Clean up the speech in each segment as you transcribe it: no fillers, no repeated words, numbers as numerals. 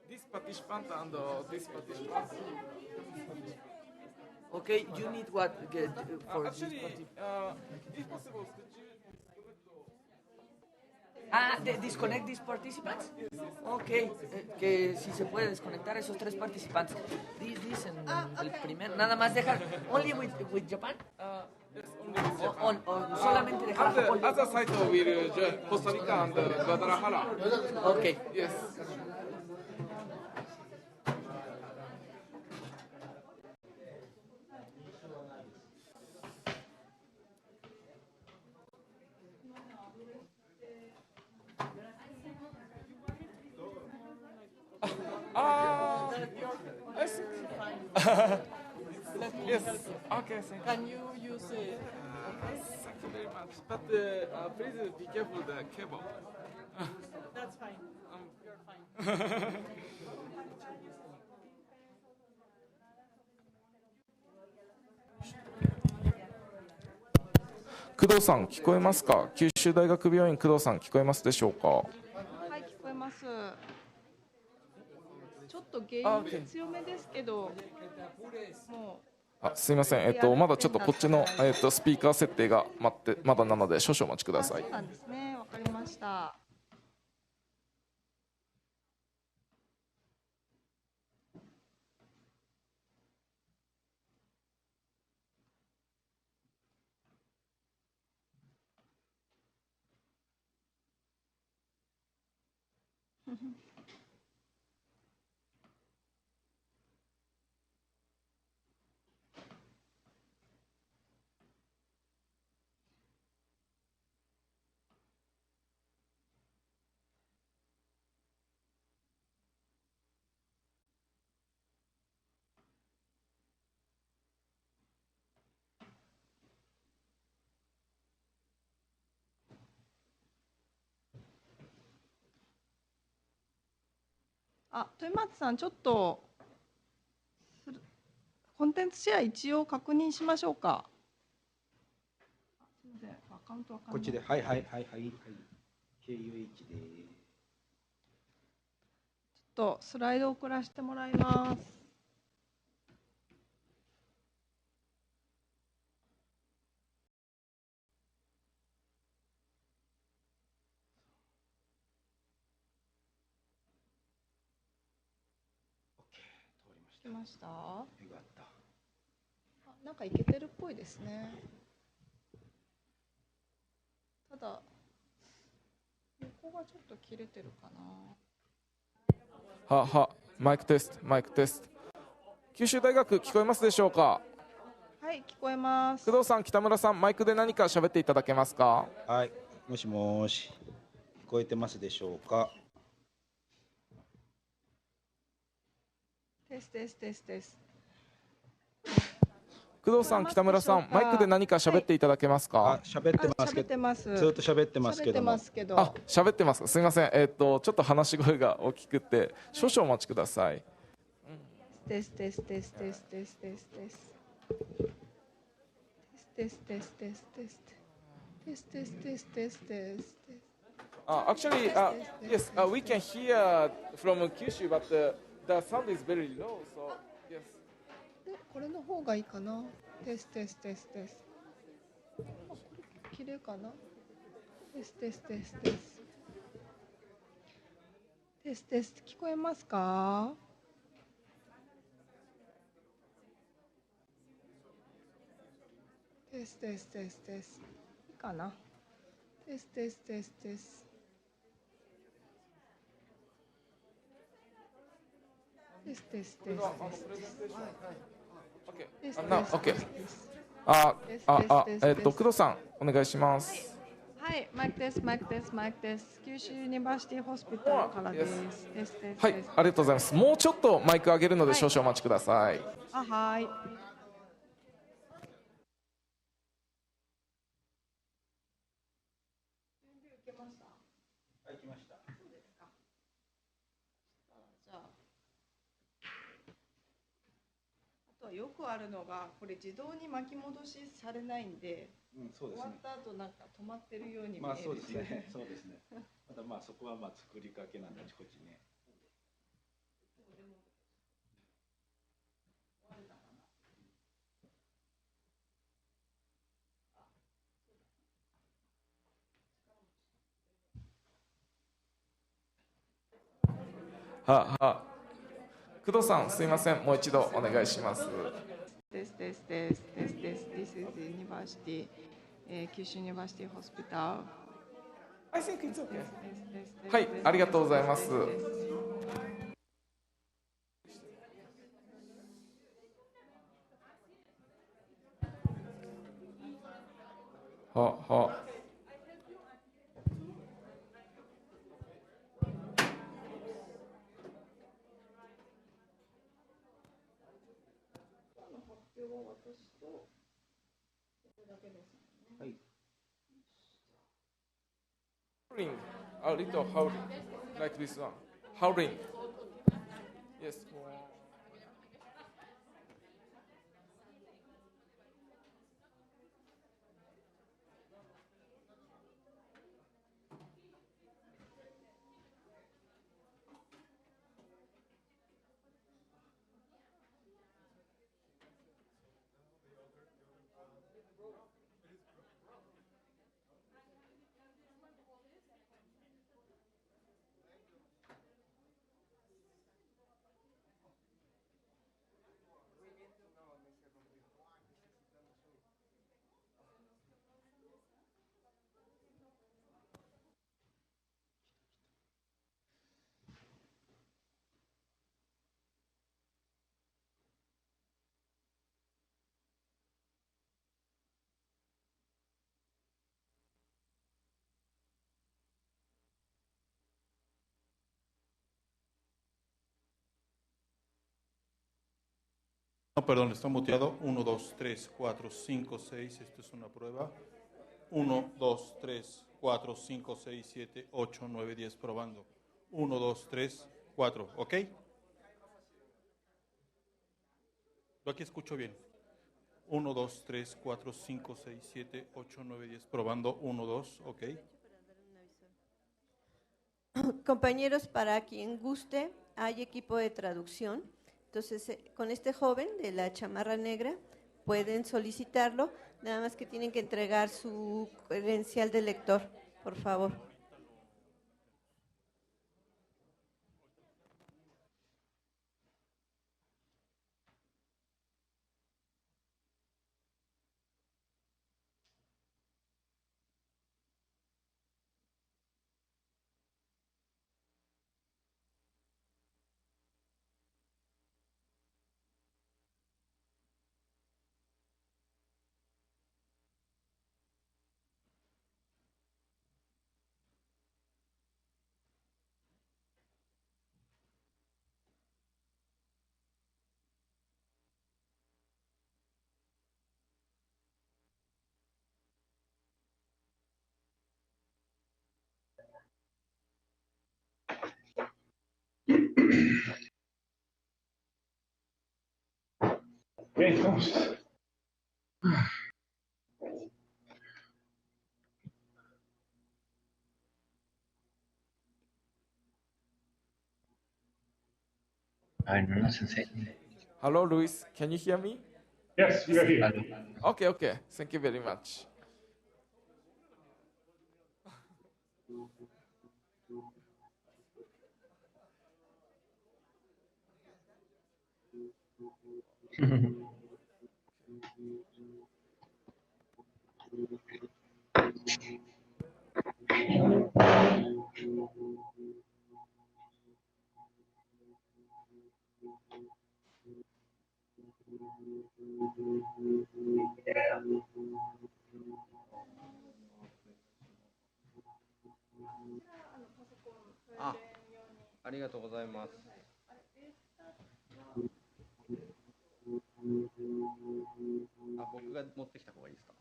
This participant and this participant. Okay, you need what for Actually, this if possible, could you disconnect these participants? Okay, que si se puede desconectar esos tres participantes. This en el primer, nada más dejar, only with Japan? yes, only with Japan. O solamente dejar a Japón. Other side will join Costa Rica and Guadalajara. Okay. Yes. Yes. Okay. Thank you. Can you use it? Thank you very much. But please be careful the cable. That's fine. You're fine. 工藤さん聞こえますか？九州大学病院工藤さん聞こえますでしょうか？はい、聞こえます。ちょっと原因強めですけど、もすいません、まだちょっとこっちの、スピーカー設定がまだなので少々お待ちくう、ださい。そうなんですね。わかりました。豊松さん、ちょっとコンテンツシェア一応確認しましょうか。すみません、アカウントわかんない。こっちで、はい。KUH で。ちょっとスライドを送らせてもらいます。来ました？よかった。なんかいけてるっぽいですね。ただ横がちょっと切れてるかな。マイクテスト。九州大学聞こえますでしょうか？はい、聞こえます。工藤さん、北村さん、マイクで何か喋っていただけますか？はい、もしもし、聞こえてますでしょうか？テス。工藤さん、北村さん、マイクで何か喋っていただけますか？喋ってますけど、ずっと喋ってますけども。喋ってます。すみません。ちょっと話し声が大きくて、少々お待ちください。テス。Actually, yes, we can hear from Kyushu, but the sound is very low, so yes. これの方がいいかな。テス。これ綺麗かな。テス。聞こえますか？テス。いいかな。テス。工藤さん、お願いします。はい、マイクです。九州ユニバーシティホスピタルからです。はい、ありがとうございます。もうちょっとマイク上げるので少々お待ちください。はい。よくあるのが、これ自動に巻き戻しされないんで、そうですね。終わった後なんか止まってるように見える。まあそうですね。そうですね。ただまあそこはまあ作りかけなんであちこちね。工藤さん、すいません、もう一度お願いします。This is University, 九州 University Hospital. I think it's okay. はい、ありがとうございます。は。はい。Howling, a little howling, like this one. Howling. Yes. No, perdón, está muteado. 1, 2, 3, 4, 5, 6. Esto es una prueba. 1, 2, 3, 4, 5, 6, 7, 8, 9, 10. Probando. 1, 2, 3, 4. ¿Ok? Yo aquí escucho bien. 1, 2, 3, 4, 5, 6, 7, 8, 9, 10. Probando. 1, 2. ¿Ok? Compañeros, para quien guste, hay equipo de traducción. Entonces, con este joven de la chamarra negra, pueden solicitarlo, nada más que tienen que entregar su credencial de lector, por favor. Hello, Luis. Can you hear me? Yes, we are here. Okay. Thank you very much. Ah, ありがとうございます。あ、僕が持ってきた方がいいですか。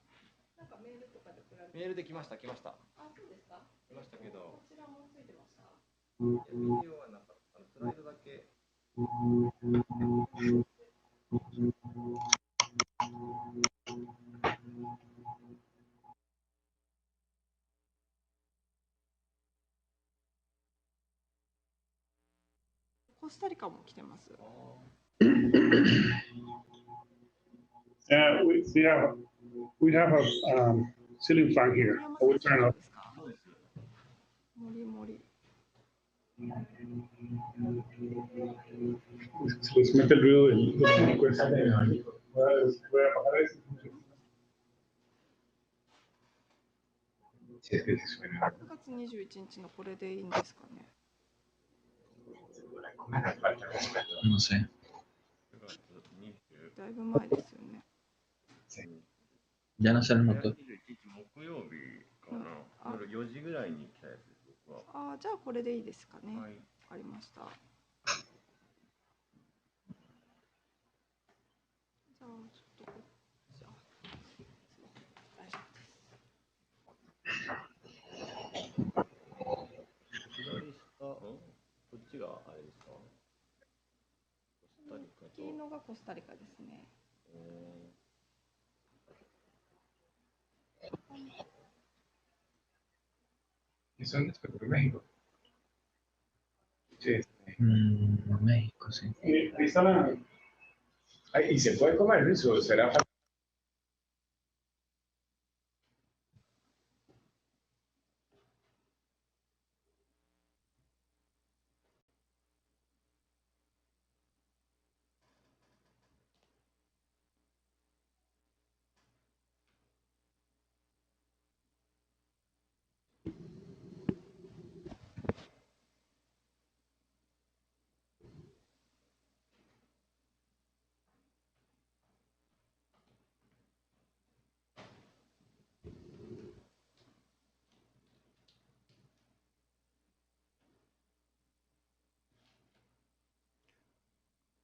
なんかメールとかで送られて。メールで来ました。あ、そうですか。来ましたけど。こちらもついてました。いや、ビデオはなかった。スライドだけ。コスタリカも来てます。we have a ceiling fan here. I will turn it off. もりもり。 Se les mete el ruido del encuesta. Voy a apagar eso. 9月21日のこれでいいんですかね。No sé. だいぶ前ですよね。 Ya no se lo notó. 木曜日かな。夜4時ぐらいに来たやつです。僕は。ああ、じゃあこれでいいですかね。はい。わかりました。じゃあちょっとじゃあ大丈夫です。左下、こっちがあれですか。コスタリカと。黄色がコスタリカですね。¿Y son después de México? Sí. México, sí. ¿Y se puede comer eso? ¿Será fácil?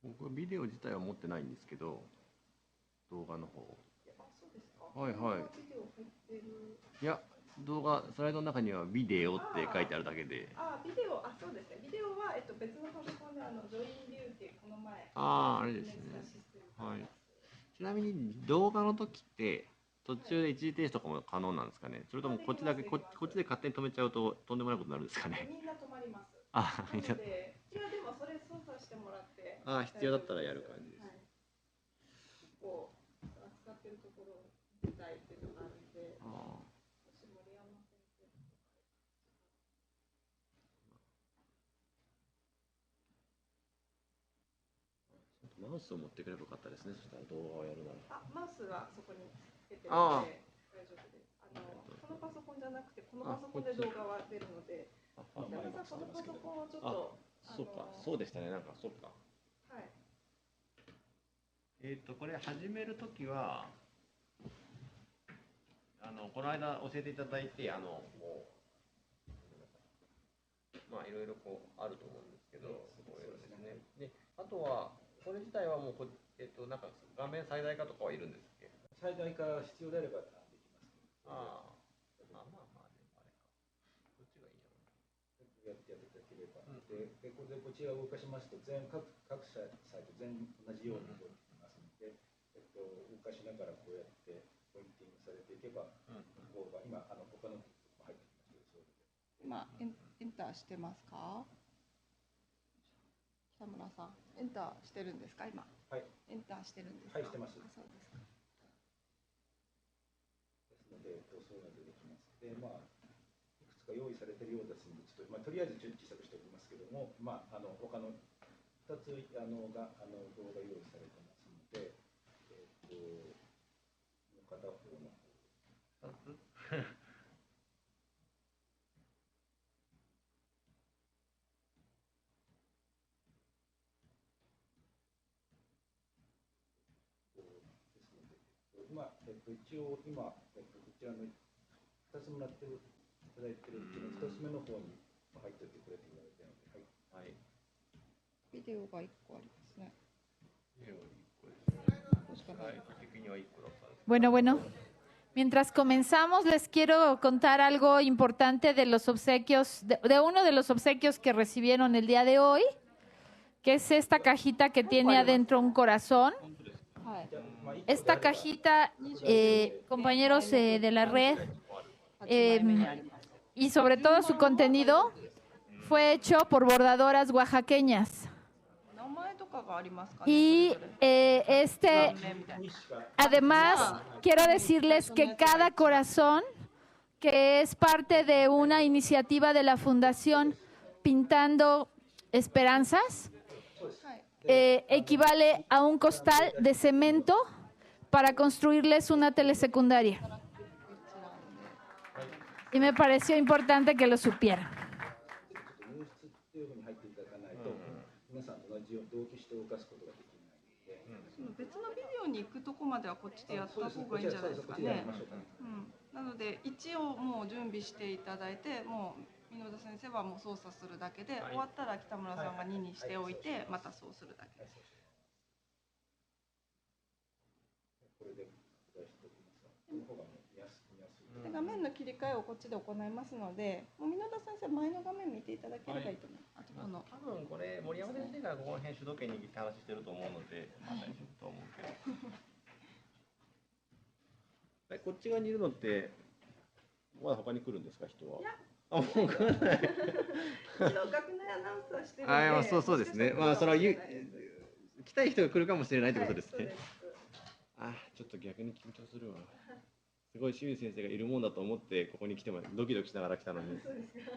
僕はビデオ自体は持ってないんですけど、動画の方。はいはい。いや、動画、スライドの中にはビデオって書いてあるだけで。ビデオ、そうですね。ビデオは別のパソコンでジョインビューっていうこの前。あれですね。はい。ちなみに動画の時って途中で一時停止とかも可能なんですかね。それともこっちだけこっちで勝手に止めちゃうととんでもないことになるんですかね。みんな止まります。みんな。いやでもそれ操作してもらって。必要だったらやる感じです。こう扱ってるところを見たいっていうのがあるんで。マウスを持ってくればよかったですね。そしたら動画をやるなら。マウスはそこにつけてるので大丈夫です。このパソコンじゃなくてこのパソコンで動画は出るので。このパソコンをちょっと。そうか、そうでしたね。なんかそうか。はい。これ始めるときはこの間教えていただいてまあいろいろこうあると思うんですけど、そういうのですね。で、あとはこれ自体はもうなんか画面最大化とかはいるんですっけ？最大化必要であればできますけど。まあでもあれか。どっちがいいんだろう。やっていただければ。でこちらを動かしますと各サイト全同じように動いてきますので、動かしながらこうやってポインティングされていけば、ここが今他のも入ってきますけど、今エンターしてますか？北村さん、エンターしてるんですか今？はい。エンターしてるんですか？はい、してます。そうですか。ですので、そういうのでできます。で、いくつか用意されているようですので、ちょっととりあえず小さくしておきますけども、他の2つ動画用意されてますので、片方の2つ。一応今、こちらの2つもらっていただいているうちの1つ目の方に入っておいてくれと言われているので、はい。ビデオが1個ありますね。ビデオ1個ですね。はい、的には1個だったんです。Bueno. Mientras comenzamos, les quiero contar algo importante de los obsequios, de uno de los obsequios que recibieron el día de hoy, que es esta cajita que tiene adentro un corazón. esta cajita, compañeros de la red, y sobre todo su contenido, fue hecho por bordadoras oaxaqueñas. Y además, quiero decirles que cada corazón, que es parte de una iniciativa de la Fundación Pintando Esperanzas, equivale a un costal de cemento para construirles una telesecundaria. Y me pareció importante que lo supieran. 別のビデオに行くとこまではこっちでやった方がいいんじゃないですかね。なので一応もう準備していただいて、もう箕田先生はもう操作するだけで、終わったら北村さんが2にしておいて、またそうするだけです。画面の切り替えをこっちで行いますので、もう箕田先生前の画面見ていただければいいと思います。あとこの多分これ森山先生がここの辺主導権握って話してると思うので、まあ大丈夫と思うけど。こっち側にいるのってまだ他に来るんですか、人は？いや、あ、もう来ない。一応学内アナウンスはしてるので。あ、そうですね。まあそれは来たい人が来るかもしれないってことですね。あ、ちょっと逆に緊張するわ。すごい清水先生がいるもんだと思ってここに来てもドキドキしながら来たのに。そうですか。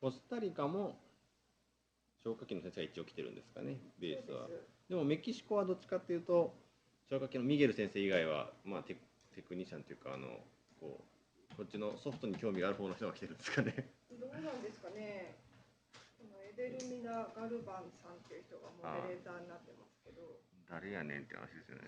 コスタリカも消火器の先生が一応来てるんですかね、ベースは。でもメキシコはどっちかっていうと消火器のミゲル先生以外は、まあ、テクニシャンというかこっちのソフトに興味がある方の人が来てるんですかね。どうなんですかね。エデルミナ・ガルバンさんっていう人がモデレーターになってますけど。誰やねんって話ですよね。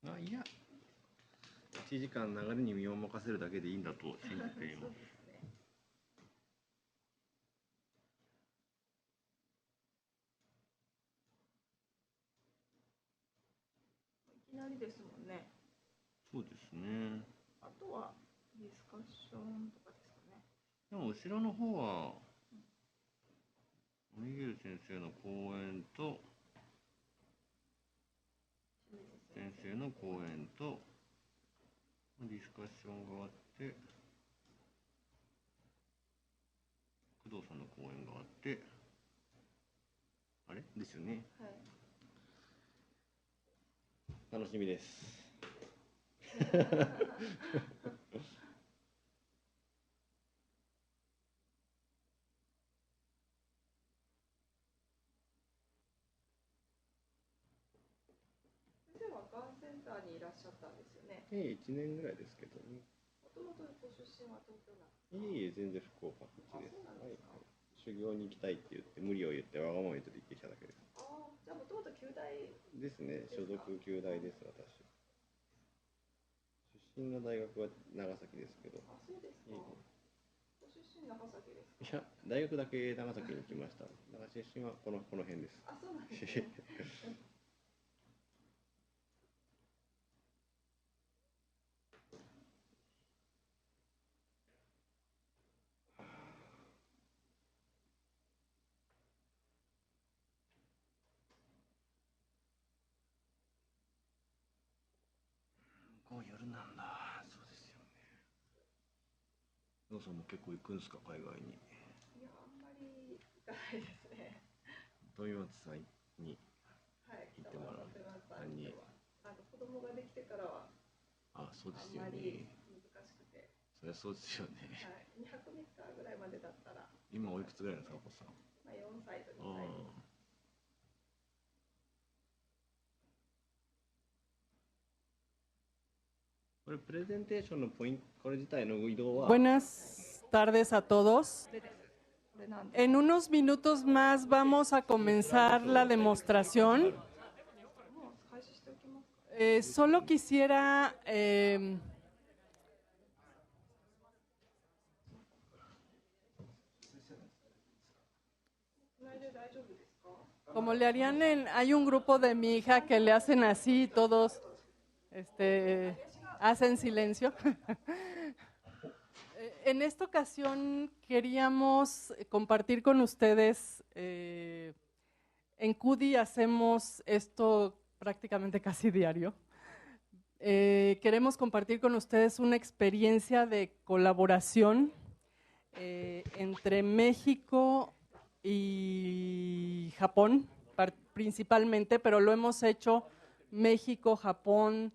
あ、いや、1時間流れに身を任せるだけでいいんだと信じています。いきなりですもんね。そうですね。あとはディスカッションとかですかね。でも後ろの方はミゲル先生の講演と先生の講演とディスカッションがあって、工藤さんの講演があって、あれですよね。はい、楽しみです。がんセンターにいらっしゃったんですよね。1年ぐらいですけどね。もともとご出身は東京なんですか？いえいえ、全然福岡こっちです。はい、修行に行きたいって言って無理を言ってわがまま言って行ってきただけです。ああ、じゃあもともと旧大ですね。所属旧大です私。出身の大学は長崎ですけど。あ、そうですか。ご出身長崎ですか？いや、大学だけ長崎に来ました。だから出身はこの辺です。あ、そうなんですね。なんだ、そうですよね。ノーさんも結構行くんですか、海外に。いや、あんまり行かないですね。富松さんにはい、行ってもらう。何に。子供ができてからは。あ、そうですよあんまね。り難しくて。そりゃそうですよね。はい、2泊3日ぐらいまでだったら。今おいくつぐらいですか、お子さん。まあ、4歳と2歳です。これプレゼンテーションのポイント、これ自体の移動は。Buenas tardes a todos. En unos minutos más vamos a comenzar la demostración. Solo quisiera como le harían hay un grupo de mi hija que le hacen así, todos hacen silencio. En esta ocasión queríamos compartir con ustedes, en CUDI hacemos esto prácticamente casi diario. Queremos compartir con ustedes una experiencia de colaboración entre México y Japón, principalmente, pero lo hemos hecho México, Japón,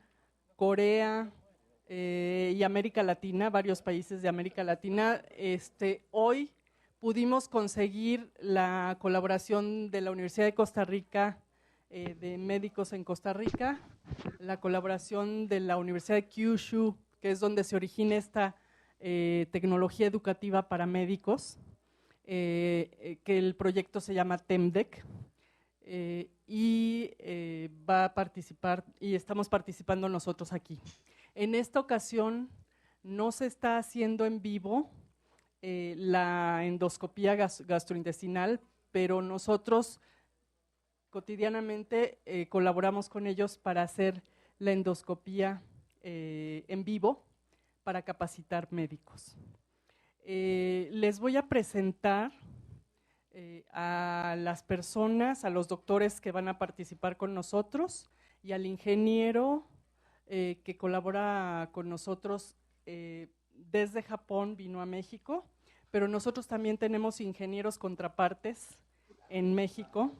Corea y América Latina, varios países de América Latina. Hoy pudimos conseguir la colaboración de la Universidad de Costa Rica, de médicos en Costa Rica, la colaboración de la Universidad de Kyushu, que es donde se origina esta tecnología educativa para médicos, que el proyecto se llama TEMDEC, y va a participar, y estamos participando nosotros aquí. En esta ocasión no se está haciendo en vivo la endoscopía gastrointestinal, pero nosotros cotidianamente colaboramos con ellos para hacer la endoscopía en vivo para capacitar médicos. Les voy a presentar a las personas, a los doctores que van a participar con nosotros y al ingeniero que colabora con nosotros desde Japón, vino a México, pero nosotros también tenemos ingenieros contrapartes en México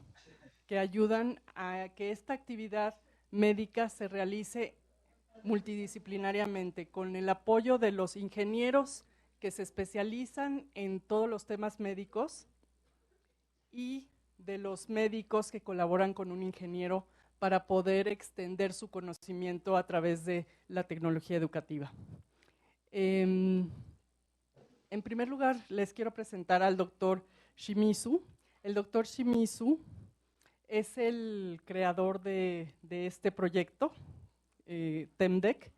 que ayudan a que esta actividad médica se realice multidisciplinariamente con el apoyo de los ingenieros que se especializan en todos los temas médicos y de los médicos que colaboran con un ingeniero para poder extender su conocimiento a través de la tecnología educativa. En primer lugar, les quiero presentar al doctor Shimizu. El doctor Shimizu es el creador de este proyecto, TEMDEC,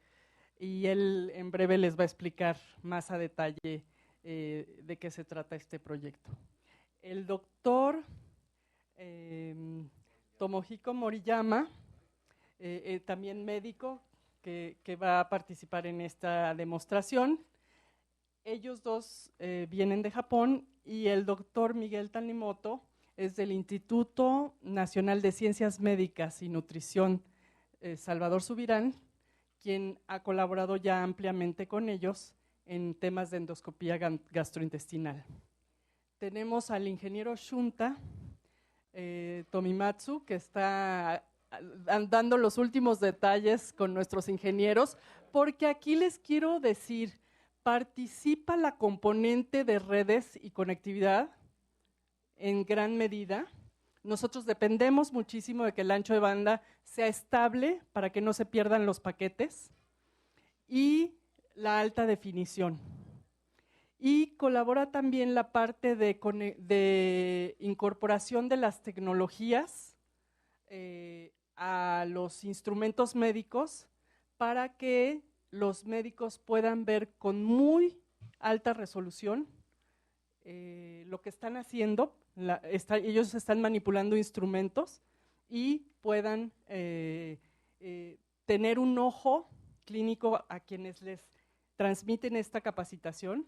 y él en breve les va a explicar más a detalle de qué se trata este proyecto. El doctor Tomohiko Moriyama, también médico, que va a participar en esta demostración. Ellos dos vienen de Japón y el doctor Miguel Tanimoto es del Instituto Nacional de Ciencias Médicas y Nutrición Salvador Subirán, quien ha colaborado ya ampliamente con ellos en temas de endoscopía gastrointestinal. Tenemos al ingeniero Shunta Tomimatsu, que está dando los últimos detalles con nuestros ingenieros, porque aquí les quiero decir, participa la componente de redes y conectividad en gran medida. Nosotros dependemos muchísimo de que el ancho de banda sea estable para que no se pierdan los paquetes y la alta definición. Y colabora también la parte de incorporación de las tecnologías a los instrumentos médicos para que los médicos puedan ver con muy alta resolución lo que están haciendo. Ellos están manipulando instrumentos y puedan tener un ojo clínico a quienes les transmiten esta capacitación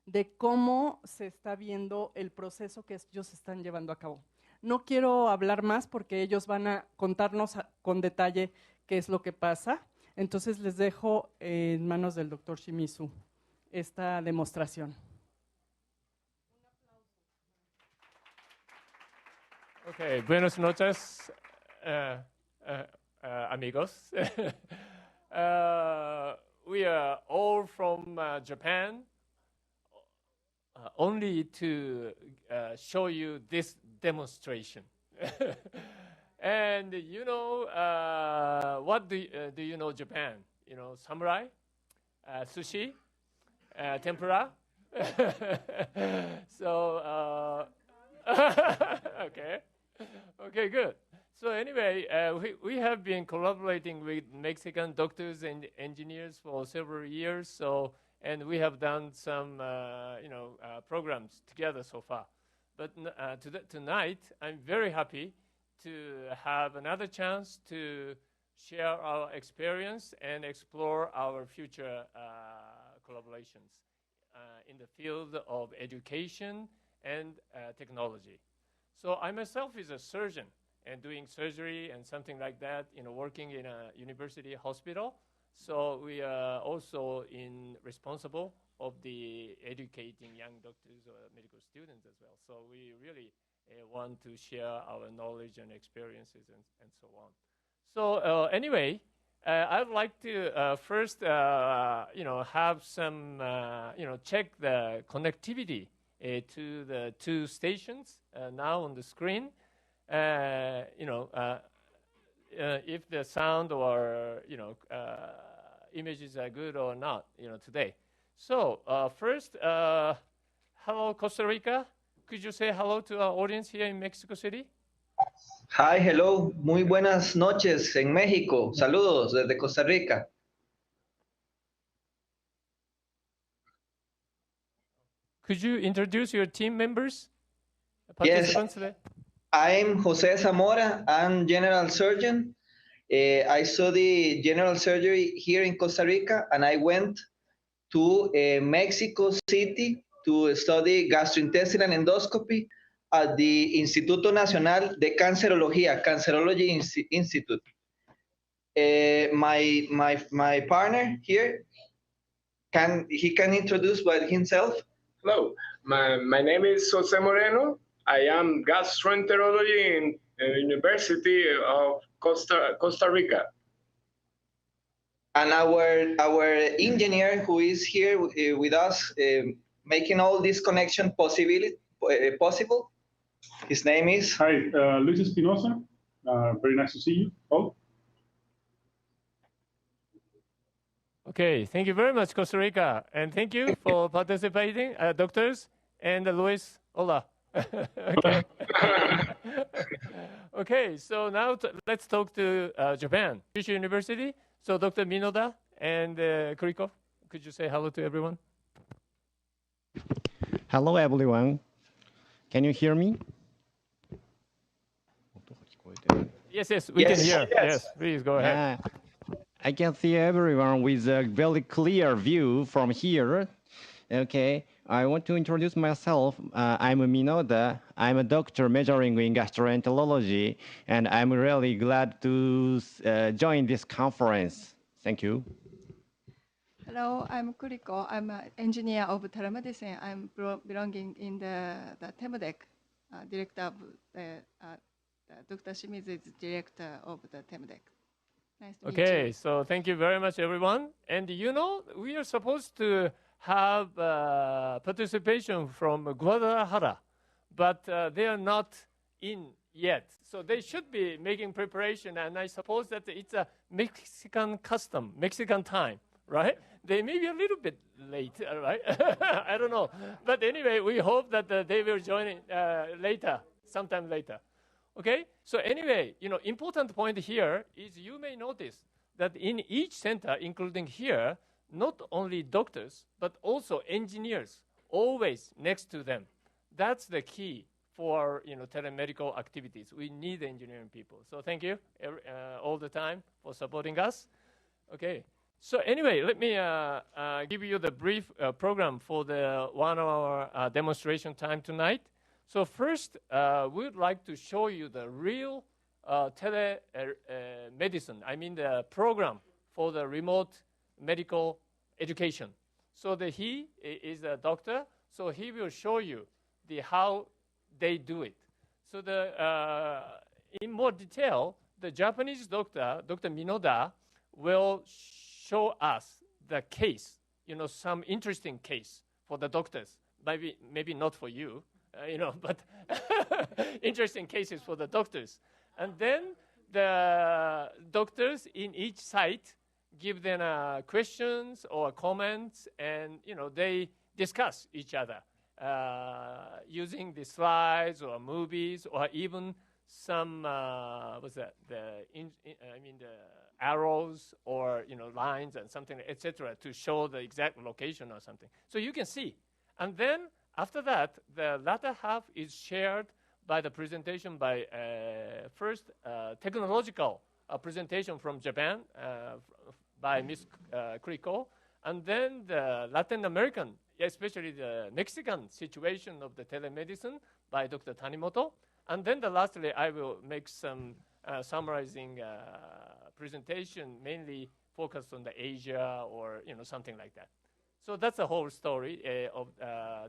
de cómo se está viendo el proceso que ellos están llevando a cabo. No quiero hablar más porque ellos van a contarnos con detalle qué es lo que pasa. Entonces les dejo en manos del doctor Shimizu esta demostración. Okay, buenas noches, amigos. We are all from Japan, only to show you this demonstration. And you know, what do you know Japan? You know, samurai, sushi, tempura. So, okay, good. So anyway, we have been collaborating with Mexican doctors and engineers for several years. So, and we have done some, programs together so far. But tonight, I'm very happy to have another chance to share our experience and explore our future collaborations in the field of education and technology. So I myself is a surgeon and doing surgery and something like that, working in a university hospital. So we are also responsible of the educating young doctors or medical students as well. So we really want to share our knowledge and experiences and so on. So anyway, I'd like to first, have some, check the connectivity to the two stations now on the screen. If the sound or images are good or not, today. So first, hello Costa Rica. Could you say hello to our audience here in Mexico City? Hi, hello. Muy buenas noches en México. Saludos desde Costa Rica. Could you introduce your team members? Yes. Today? I'm Jose Zamora. I'm general surgeon. I study general surgery here in Costa Rica, and I went to Mexico City to study gastrointestinal endoscopy at the Instituto Nacional de Cancerología, Cancerology Institute. My partner here, can introduce by himself? Hello, my name is Jose Moreno. I am gastroenterology in the University of Costa Rica. And our engineer who is here with us, making all this connection possible. His name is? Hi, Luis Espinosa. Very nice to see you all. Okay, thank you very much, Costa Rica. And thank you for participating, doctors. And Luis, hola. Okay. Okay, so now let's talk to Japan, Kyushu University. So Dr. Minoda and Kuriko, could you say hello to everyone? Hello, everyone. Can you hear me? Yes, we can hear. Yes, please go ahead. I can see everyone with a very clear view from here. Okay, I want to introduce myself. I'm Minoda. I'm a doctor majoring in gastroenterology, and I'm really glad to join this conference. Thank you. Hello, I'm Kuriko. I'm an engineer of telemedicine. I'm belonging in the TEMDEC, director of Dr. Shimizu is director of the TEMDEC. Nice to meet you. Okay, so thank you very much, everyone. And we are supposed to have participation from Guadalajara, but they are not in yet. So they should be making preparation, and I suppose that it's a Mexican custom, Mexican time, right? They may be a little bit late, right? I don't know. But anyway, we hope that they will join later, sometime later. Okay? So anyway, important point here is you may notice that in each center, including here, not only doctors, but also engineers, always next to them. That's the key for telemedical activities. We need engineering people. So thank you all the time for supporting us. Okay. So anyway, let me give you the brief program for the 1 hour demonstration time tonight. So first, we would like to show you the real telemedicine, I mean the program for the remote medical education. So he is a doctor, so he will show you how they do it. So in more detail, the Japanese doctor, Dr. Minoda, will show us the case, some interesting case for the doctors. Maybe not for you, but interesting cases for the doctors. And then the doctors in each site give them questions or comments, and they discuss each other using the slides or movies or even some the arrows or lines and something, etc., to show the exact location or something. So you can see. And then after that, the latter half is shared by the presentation by first technological presentation from Japan by Ms. Kriko, and then the Latin American, especially the Mexican situation of the telemedicine by Dr. Tanimoto. And then lastly, I will make some summarizing presentation, mainly focused on the Asia or something like that. So that's the whole story of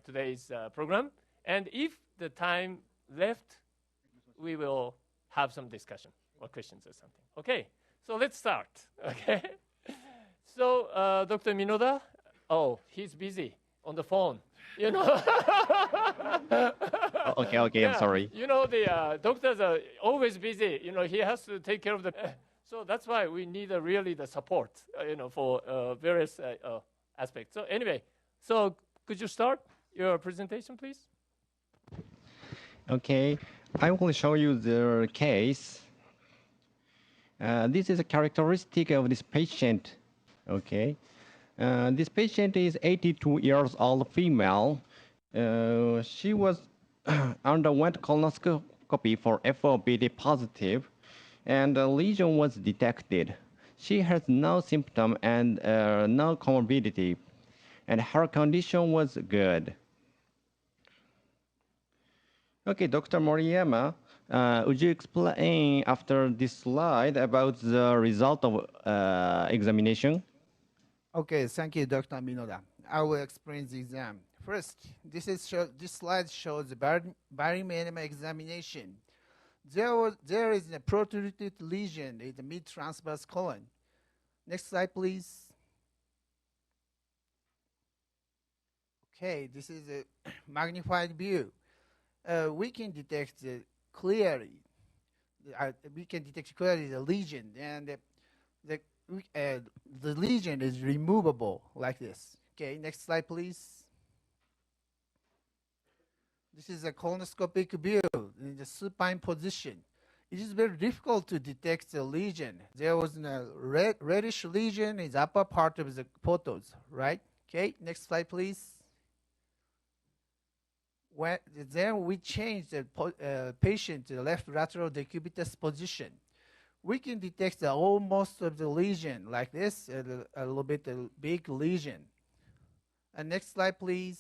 today's program. And if the time left, we will have some discussion or questions or something. Okay, so let's start. Okay. So Dr. Minoda, he's busy on the phone. Okay, Yeah, I'm sorry. The doctors are always busy. He has to take care of the. So that's why we need really the support. For various aspects. So anyway, could you start your presentation, please? Okay, I will show you the case. This is a characteristic of this patient. Okay, this patient is 82 years old female. She was underwent colonoscopy for FOBT positive, and a lesion was detected. She has no symptom and no comorbidity, and her condition was good. Okay, Dr. Moriyama, would you explain after this slide about the result of examination? Okay, thank you, Dr. Minoda. I will explain the exam. First, this slide shows the barium examination. There is a protruded lesion in the mid-transverse colon. Next slide, please. Okay, this is a magnified view. We can detect clearly. We can detect clearly the lesion, and the lesion is removable like this. Okay, next slide, please. This is a colonoscopic view in the supine position. It is very difficult to detect the lesion. There was a reddish lesion in the upper part of the photos, right? Okay, next slide, please. Then we change the patient to the left lateral decubitus position. We can detect almost of the lesion like this, a little bit big lesion. And next slide, please.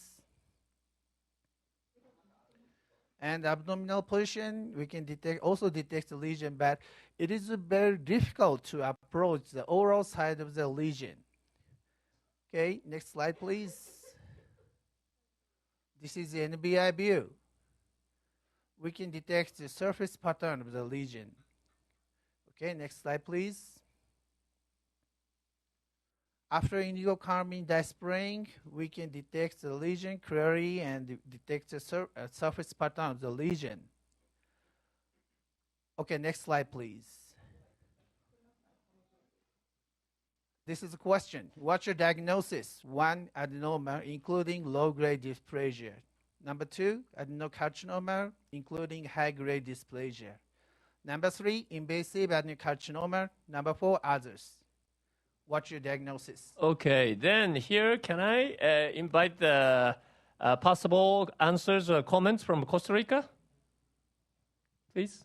And abdominal position, we can also detect the lesion, but it is very difficult to approach the oral side of the lesion. Okay, next slide, please. This is the NBI view. We can detect the surface pattern of the lesion. Okay, next slide, please. After indigo carmine dye spraying, we can detect the lesion clearly and detect the surface pattern of the lesion. Okay, next slide, please. This is a question. What's your diagnosis? 1, adenoma, including low-grade dysplasia. Number 2, adenocarcinoma, including high-grade dysplasia. Number 3, invasive adenocarcinoma. Number 4, others. What's your diagnosis? Okay, then here, can I invite the possible answers or comments from Costa Rica? Please.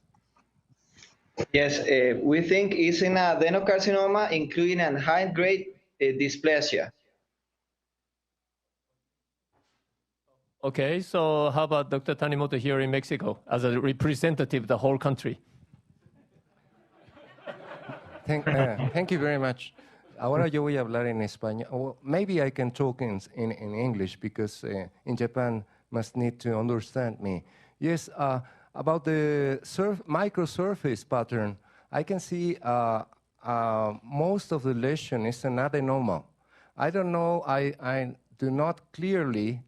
Yes, we think it's an adenocarcinoma, including a high-grade dysplasia. Okay, so how about Dr. Tanimoto here in Mexico as a representative of the whole country? Thank you very much. ahora yo voy a hablar en español. Or maybe I can talk in English because in Japan must need to understand me. Yes, about the microsurface pattern, I can see most of the lesion is an adenoma. I don't know, I do not clearly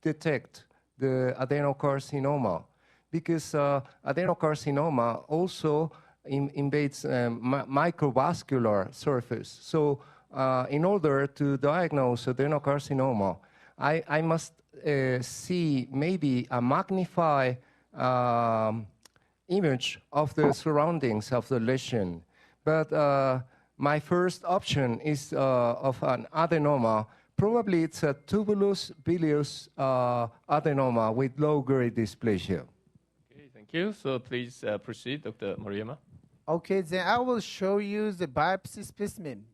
detect the adenocarcinoma because adenocarcinoma also invades microvascular surface. So in order to diagnose adenocarcinoma, I must see maybe a magnified image of the surroundings of the lesion. But my first option is of an adenoma. Probably it's a tubulous bilious adenoma with low-grade dysplasia. Okay, thank you. So please proceed, Dr. Moriyama. Okay, then I will show you the biopsy specimen.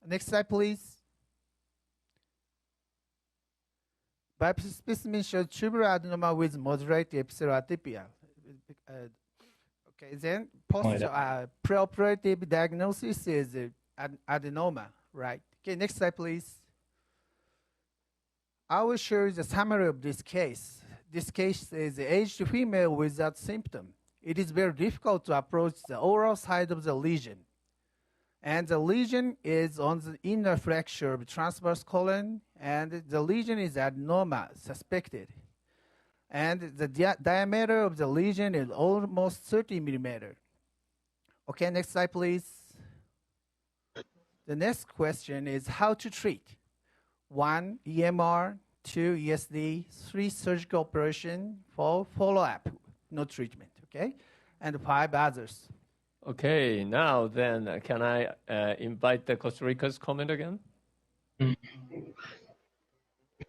Next slide, please. Biopsy specimen shows tubular adenoma with moderate episioatypia. Okay, then preoperative diagnosis is adenoma, right? Okay, next slide, please. I will show you the summary of this case. This case is an aged female without symptom. It is very difficult to approach the oral side of the lesion. And the lesion is on the inner fracture of transverse colon, and the lesion is adenoma suspected. And the diameter of the lesion is almost 30 millimeter. Okay, next slide, please. The next question is how to treat. 1, EMR, 2, ESD, 3, surgical operation, 4, follow-up, no treatment, okay? And 5 others. Okay, now then, can I invite the Costa Rica's comment again?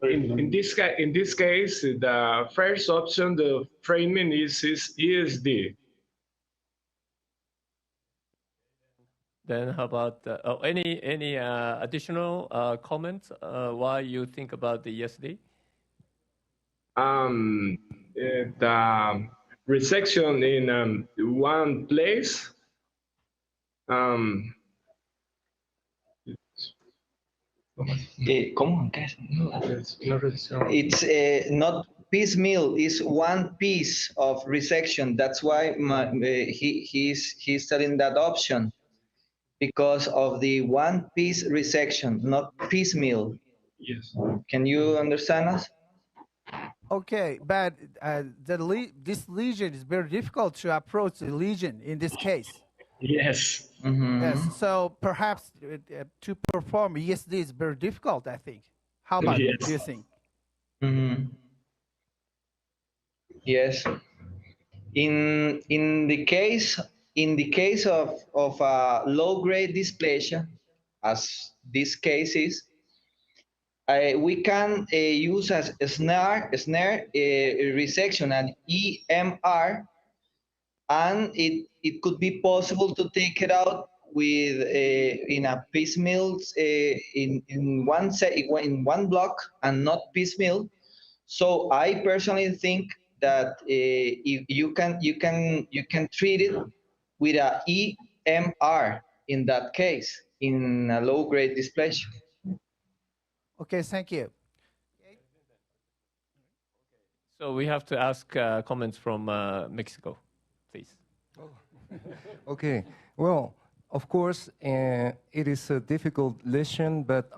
In this case, the first option, the framing is ESD. Then how about any additional comments why you think about the ESD? The resection in one place. It's not piecemeal, it's one piece of resection. That's why he's telling that option, because of the one piece resection, not piecemeal. Yes. Can you understand us? Okay, but this lesion is very difficult to approach the lesion in this case. Yes. Mm-hmm. Yes. So perhaps to perform ESD is very difficult, I think. How about Yes. do you think? Mm-hmm. Yes. In the case of low-grade dysplasia, as this case is, we can use as a snare resection and EMR, and it could be possible to take it out with in a piecemeal in one block and not piecemeal. So I personally think that if you can treat it with a EMR in that case in a low-grade dysplasia. Okay, thank you. So we have to ask comments from Mexico, please. Okay, well, of course, it is a difficult lesion, but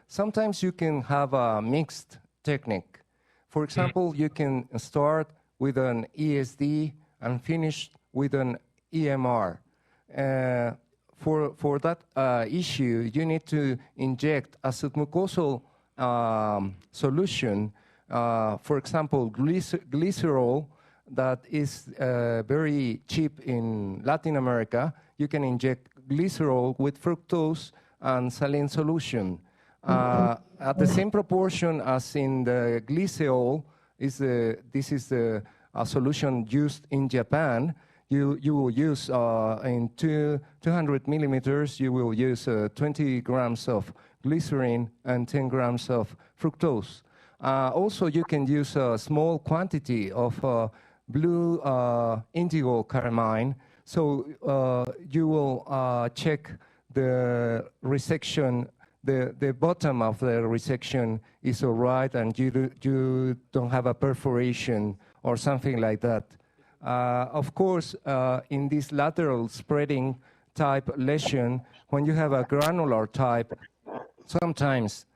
sometimes you can have a mixed technique. For example, you can start with an ESD and finish with an EMR. For that issue, you need to inject a submucosal solution, for example, glycerol, that is very cheap in Latin America. You can inject glycerol with fructose and saline solution. At the same proportion as in the glycerol, this is a solution used in Japan. You will use in 200 millimeters, you will use 20 grams of glycerin and 10 grams of fructose. Also, you can use a small quantity of blue indigo caramine. So you will check the resection, the bottom of the resection is all right, and you don't have a perforation or something like that. Of course, in this lateral spreading type lesion, when you have a granular type, sometimes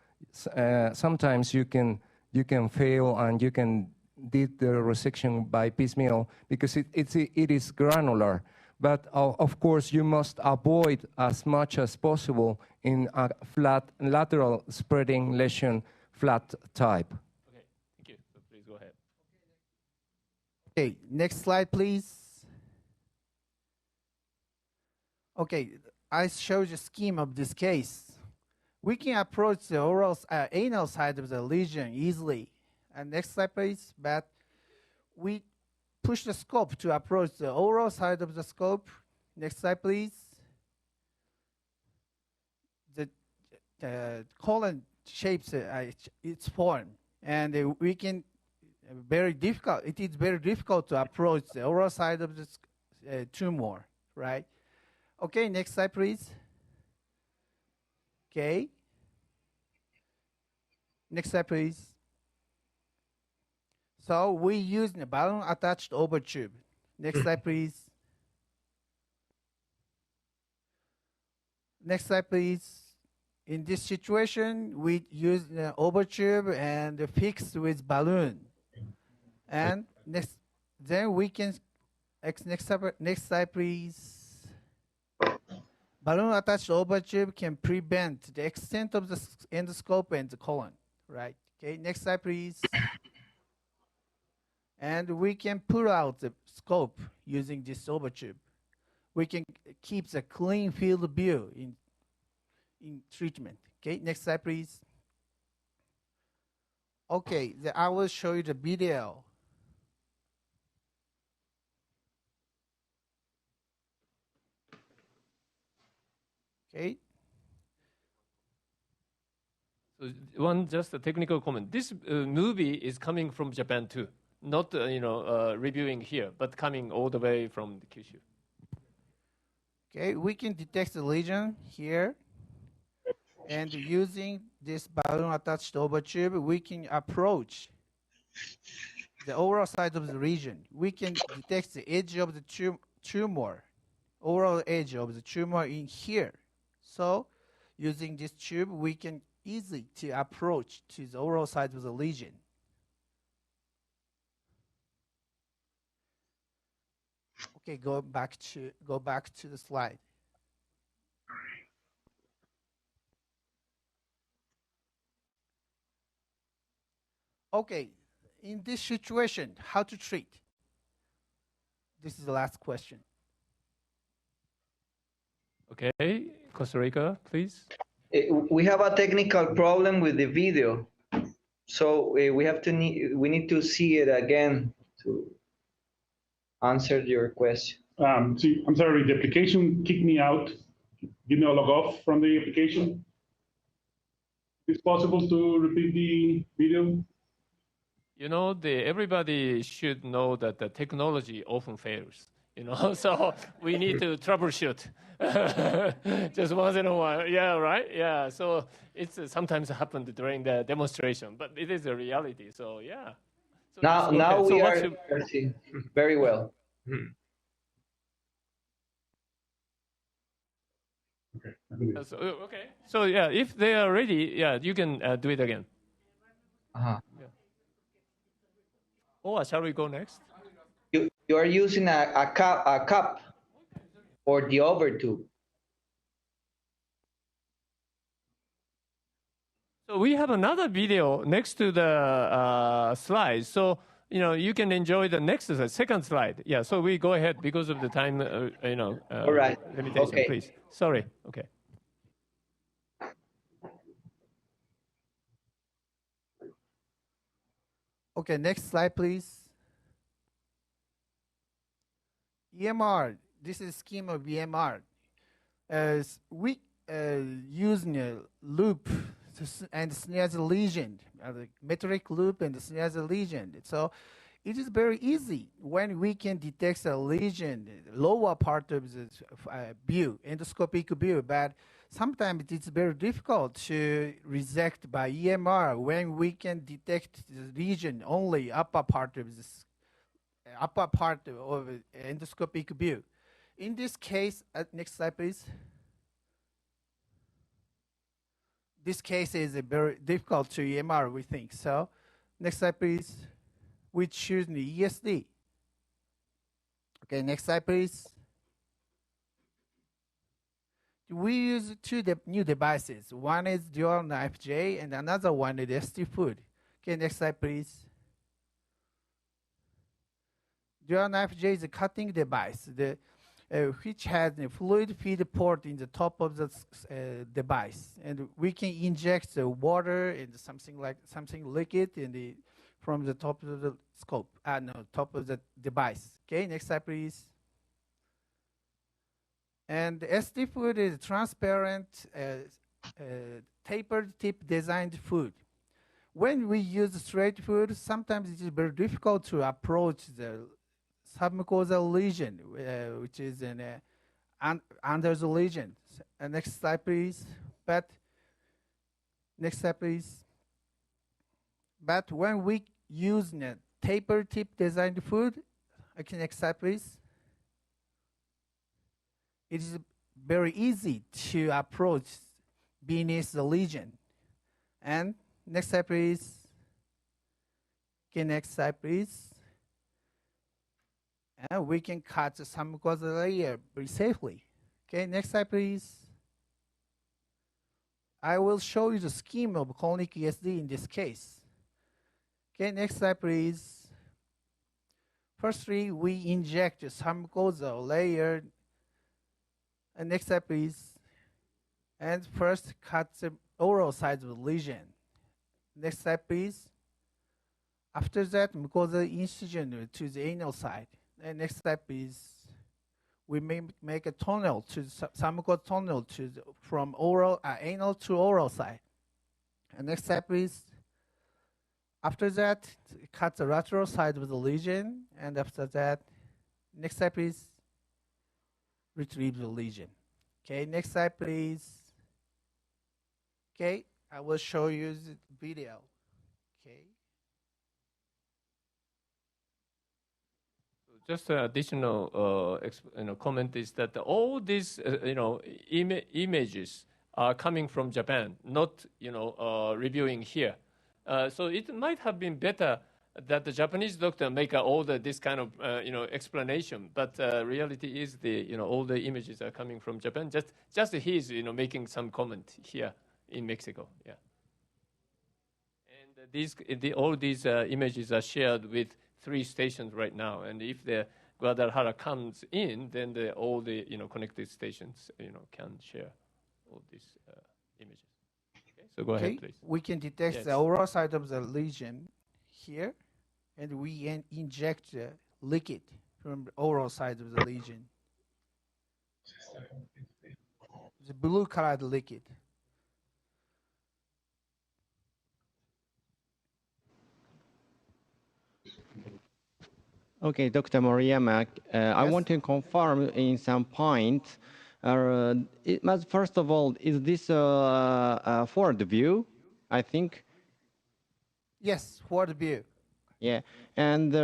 you can fail and you can did the resection by piecemeal because it is granular. But of course, you must avoid as much as possible in a flat lateral spreading lesion flat type. Okay, thank you. So please go ahead. Okay, next slide, please. Okay, I showed you a scheme of this case. We can approach the oral, anal side of the lesion easily. And next slide, please. But we push the scope to approach the oral side of the scope. Next slide, please. The colon shapes its form, and we can very difficult. It is very difficult to approach the oral side of the tumor, right? Okay, next slide, please. Okay. Next slide, please. So we use the balloon attached over tube. Next slide, please. Next slide, please. In this situation, we use the over tube and fix with balloon. And then we can next slide, please. Balloon attached over tube can prevent the extent of the endoscope and the colon, right? Okay, next slide, please. And we can pull out the scope using this over tube. We can keep the clean field of view in treatment. Okay, next slide, please. Okay, I will show you the video. Okay. So just a technical comment. This movie is coming from Japan too, not reviewing here, but coming all the way from the Kyushu. Okay, we can detect the lesion here, and using this balloon attached over tube, we can approach the oral side of the region. We can detect the edge of the tumor, oral edge of the tumor in here. So, using this tube, we can easily to approach to the oral side of the lesion. Okay, go back to the slide. Okay, in this situation, how to treat? This is the last question. Okay, Costa Rica, please. We have a technical problem with the video, so we need to see it again to answer your question. See, I'm sorry, the application kicked me out. Give me a log off from the application. Is it possible to repeat the video? You know, everybody should know that the technology often fails. So we need to troubleshoot just once in a while. Yeah, right? Yeah, so it's sometimes happened during the demonstration, but it is a reality, so yeah. So now we are seeing very well. Okay, so yeah, if they are ready, yeah, you can do it again. Uh-huh. Yeah. Or shall we go next? You are using a cup or the over tube. So we have another video next to the slide. So you can enjoy the next slide, second slide. Yeah. So we go ahead because of the time. All right. Limitation, okay. Please. Sorry. Okay. Okay, next slide, please. EMR, this is a scheme of EMR. As we using a loop and snare the lesion, the metric loop and snare the lesion. So it is very easy when we can detect a lesion, lower part of the view, endoscopic view, but sometimes it's very difficult to resect by EMR when we can detect the lesion only upper part of endoscopic view. In this case, next slide please. This case is very difficult to EMR, we think. So next slide please. We choose the ESD. Okay, next slide please. We use two new devices. One is dual knife J and another one is ST food. Okay, next slide please. Dual knife J is a cutting device which has a fluid feed port in the top of the device, and we can inject the water and something liquid from the top of the scope. Top of the device. Okay, next slide please. And the SD food is transparent, tapered tip designed food. When we use straight food, sometimes it is very difficult to approach the submucosal lesion, which is under the lesion. Next slide, please. Next slide, please. But when we use taper tip designed food, okay, next slide, please. It is very easy to approach beneath the lesion. And next slide, please. Okay, next slide, please. And we can cut the submucosal layer very safely. Okay, next slide, please. I will show you the scheme of colonic ESD in this case. Okay, next slide, please. Firstly, we inject the submucosal layer. And next slide, please. And first, cut the oral side of the lesion. Next slide, please. After that, mucosal incision to the anal side. And next slide, please. We may make a tunnel to submucosal tunnel from anal to oral side. And next slide, please. After that, cut the lateral side of the lesion, and after that, next slide, please. Retrieve the lesion. Okay, next slide, please. Okay, I will show you the video. Okay. Just an additional comment is that all these images are coming from Japan, not reviewing here. So it might have been better that the Japanese doctor make all this kind of explanation, but reality is all the images are coming from Japan. Just he's making some comment here in Mexico. Yeah. And all these images are shared with 3 stations right now, and if the Guadalajara comes in, then all the connected stations can share all these images. Okay, so go ahead, please. We can detect the oral side of the lesion here, and we inject the liquid from the oral side of the lesion. The blue colored liquid. Okay, Dr. Moriyama, I want to confirm in some point. First of all, is this a forward view, I think? Yes, forward view. Yeah, and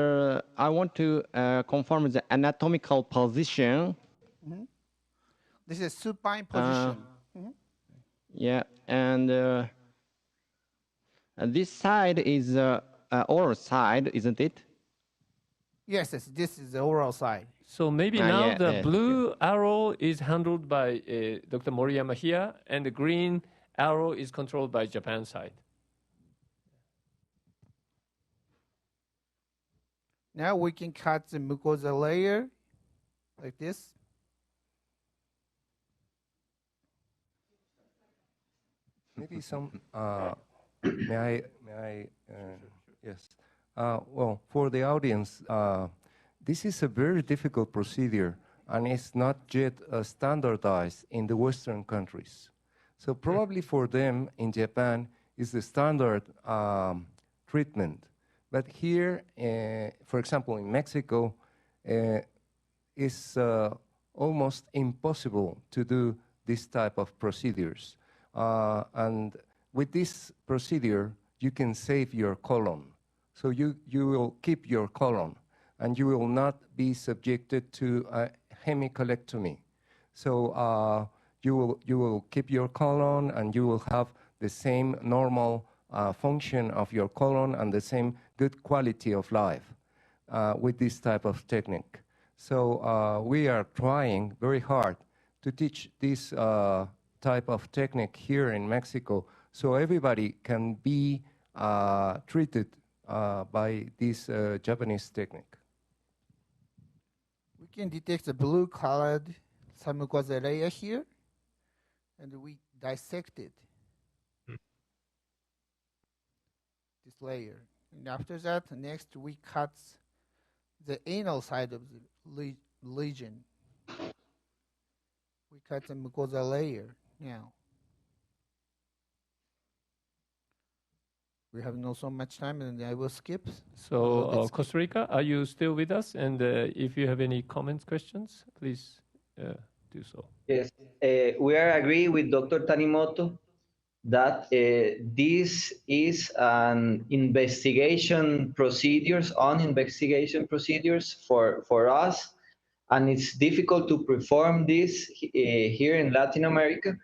I want to confirm the anatomical position. Mm-hmm. This is supine position. Mm-hmm. Yeah, and this side is oral side, isn't it? Yes, this is the oral side. So maybe now the blue arrow is handled by Dr. Moriyama here, and the green arrow is controlled by Japan side. Now we can cut the mucosa layer like this. Maybe some, may I, yes. Well, for the audience, this is a very difficult procedure, and it's not yet standardized in the Western countries. So probably for them in Japan is the standard treatment. But here, for example, in Mexico, it's almost impossible to do this type of procedures. And with this procedure, you can save your colon. So you will keep your colon, and you will not be subjected to a hemicolectomy. So you will keep your colon, and you will have the same normal function of your colon and the same good quality of life with this type of technique. So we are trying very hard to teach this type of technique here in Mexico, so everybody can be treated by this Japanese technique. We can detect the blue-colored submucosal layer here, and we dissect it, this layer. And after that, next we cut the anal side of the lesion. We cut the mucosal layer now. We have not so much time, and I will skip. So, Costa Rica, are you still with us? And if you have any comments, questions, please do so. Yes, we are agree with Dr. Tanimoto that this is an investigation procedures for us, and it's difficult to perform this here in Latin America.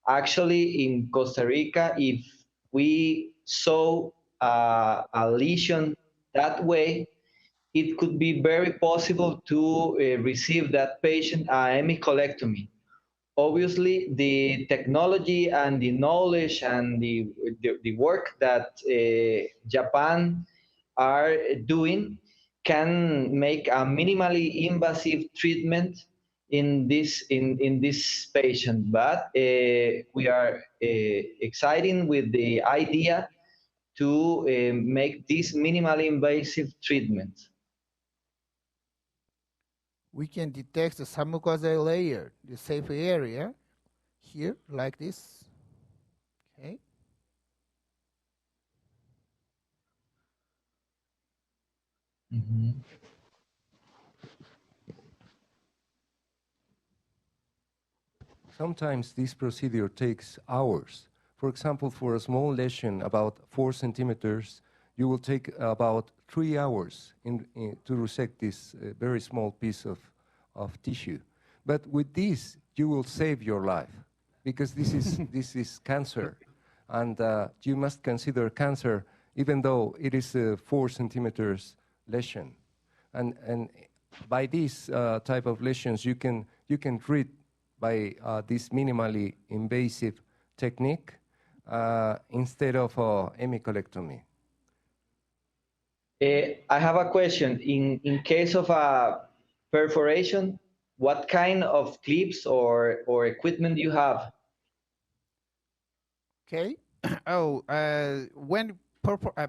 Actually, in Costa Rica, if we saw a lesion that way, it could be very possible to receive that patient a hemicolectomy. Obviously, the technology and the knowledge and the work that Japan are doing can make a minimally invasive treatment in this patient. But we are excited with the idea to make this minimally invasive treatment. We can detect the submucosal layer, the safe area, here, like this. Okay. Mm-hmm. Sometimes this procedure takes hours. For example, for a small lesion about 4 centimeters, you will take about 3 hours to resect this very small piece of tissue. But with this, you will save your life, because this is cancer, and you must consider cancer even though it is a 4 centimeters lesion. And by this type of lesions, you can treat by this minimally invasive technique instead of hemicolectomy. I have a question. In case of a perforation, what kind of clips or equipment do you have? Okay. When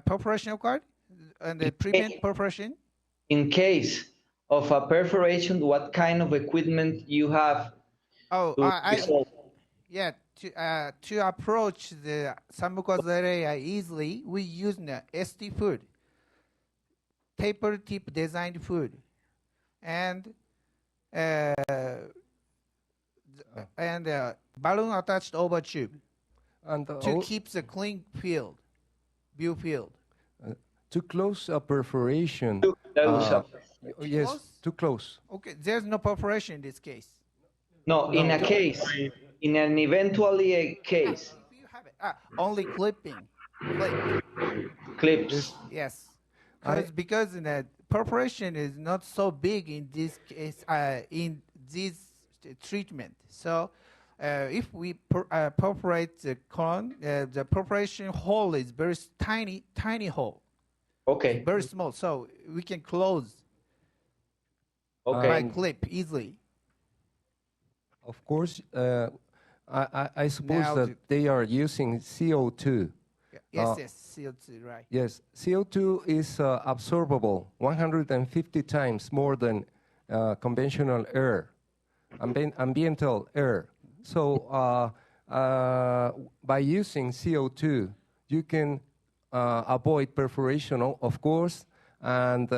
perforation occurred and the prevent perforation? In case of a perforation, what kind of equipment you have? To approach the submucosal area easily, we use the ST food, taper tip designed food, and balloon attached over tube, and to keep the clean view field. To close a perforation. Yes, too close. Okay, there's no perforation in this case. No, in a case, in an eventually a case. You have it. Only clipping. Clips. Yes. Because the perforation is not so big in this case, in this treatment. So if we perforate the colon, the perforation hole is very tiny hole. Okay. Very small, so we can close by clip easily. Of course, I suppose now that they are using CO2. Yes, CO2, right. Yes, CO2 is absorbable 150 times more than conventional air, ambiental air. So by using CO2, you can avoid perforation, of course, and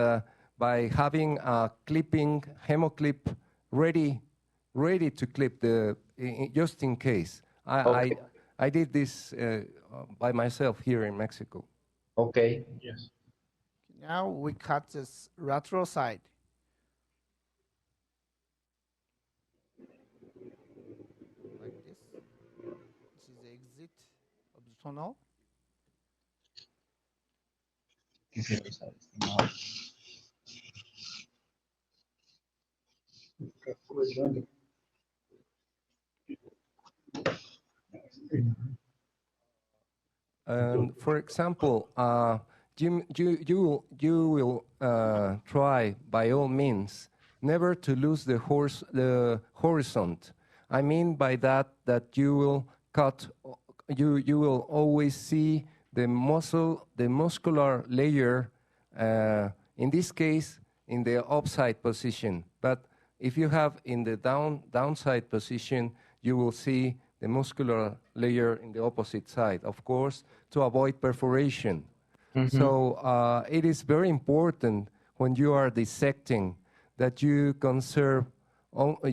by having a clipping hemoclip ready to clip just in case. I did this by myself here in Mexico. Okay. Yes. Now we cut this lateral side. Like this. This is the exit of the tunnel. And for example, you will try by all means never to lose the horizon. I mean by that you will cut. You will always see the muscular layer. In this case, in the upside position. But if you have in the downside position, you will see the muscular layer in the opposite side, of course, to avoid perforation. Mm-hmm. So it is very important when you are dissecting that you conserve,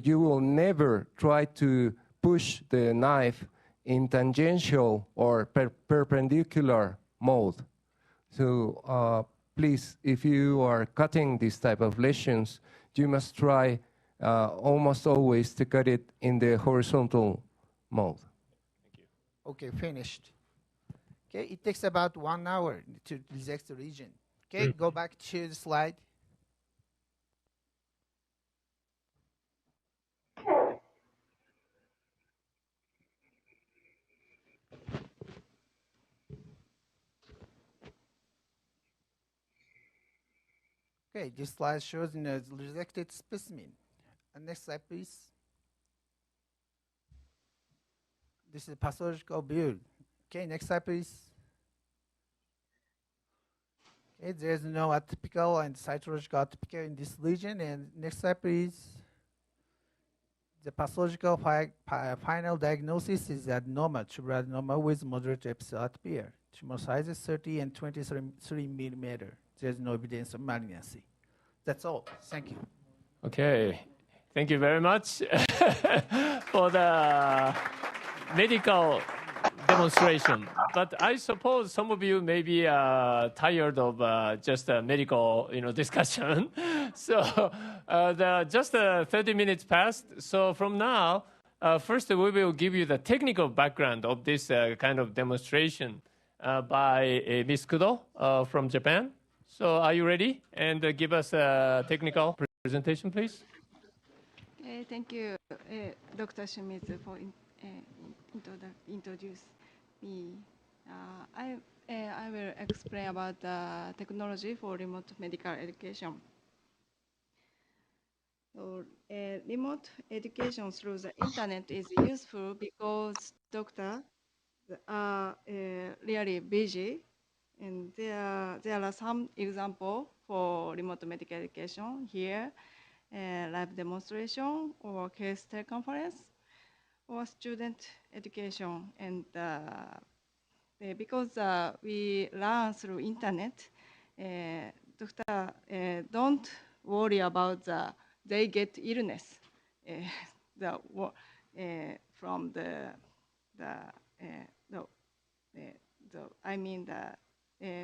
you will never try to push the knife in tangential or perpendicular mode. So please, if you are cutting this type of lesions, you must try almost always to cut it in the horizontal mode. Thank you. Okay, finished. Okay, it takes about 1 hour to dissect the region. Okay, go back to the slide. Okay, this slide shows a dissected specimen. Next slide, please. This is pathological view. Okay, next slide, please. Okay, there's no atypical and cytological atypical in this lesion. And next slide, please. The pathological final diagnosis is adenoma, tubular adenoma with moderate episode appear. Tumor size is 30 and 23 millimeter. There's no evidence of malignancy. That's all. Thank you. Okay. Thank you very much for the medical demonstration. But I suppose some of you may be tired of just a medical, discussion. So just 30 minutes passed. So from now, first we will give you the technical background of this kind of demonstration by Ms. Kudo from Japan. So are you ready? And give us a technical presentation, please. Thank you, Dr. Shimizu, for introduce me. I will explain about the technology for remote medical education. So, remote education through the internet is useful because doctors are really busy, and there are some examples for remote medical education here. Live demonstration or case teleconference or student education. And because we learn through internet, doctor don't worry about they get illness from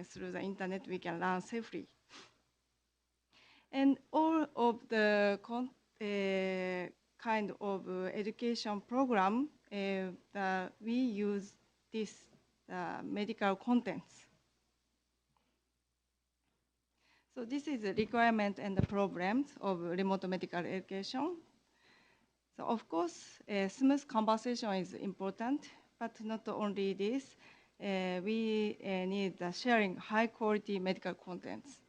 through the internet we can learn safely. And all of the kind of education program that we use this medical contents. So this is the requirement and the problems of remote medical education. So of course, smooth conversation is important, but not only this, we need the sharing high quality medical contents.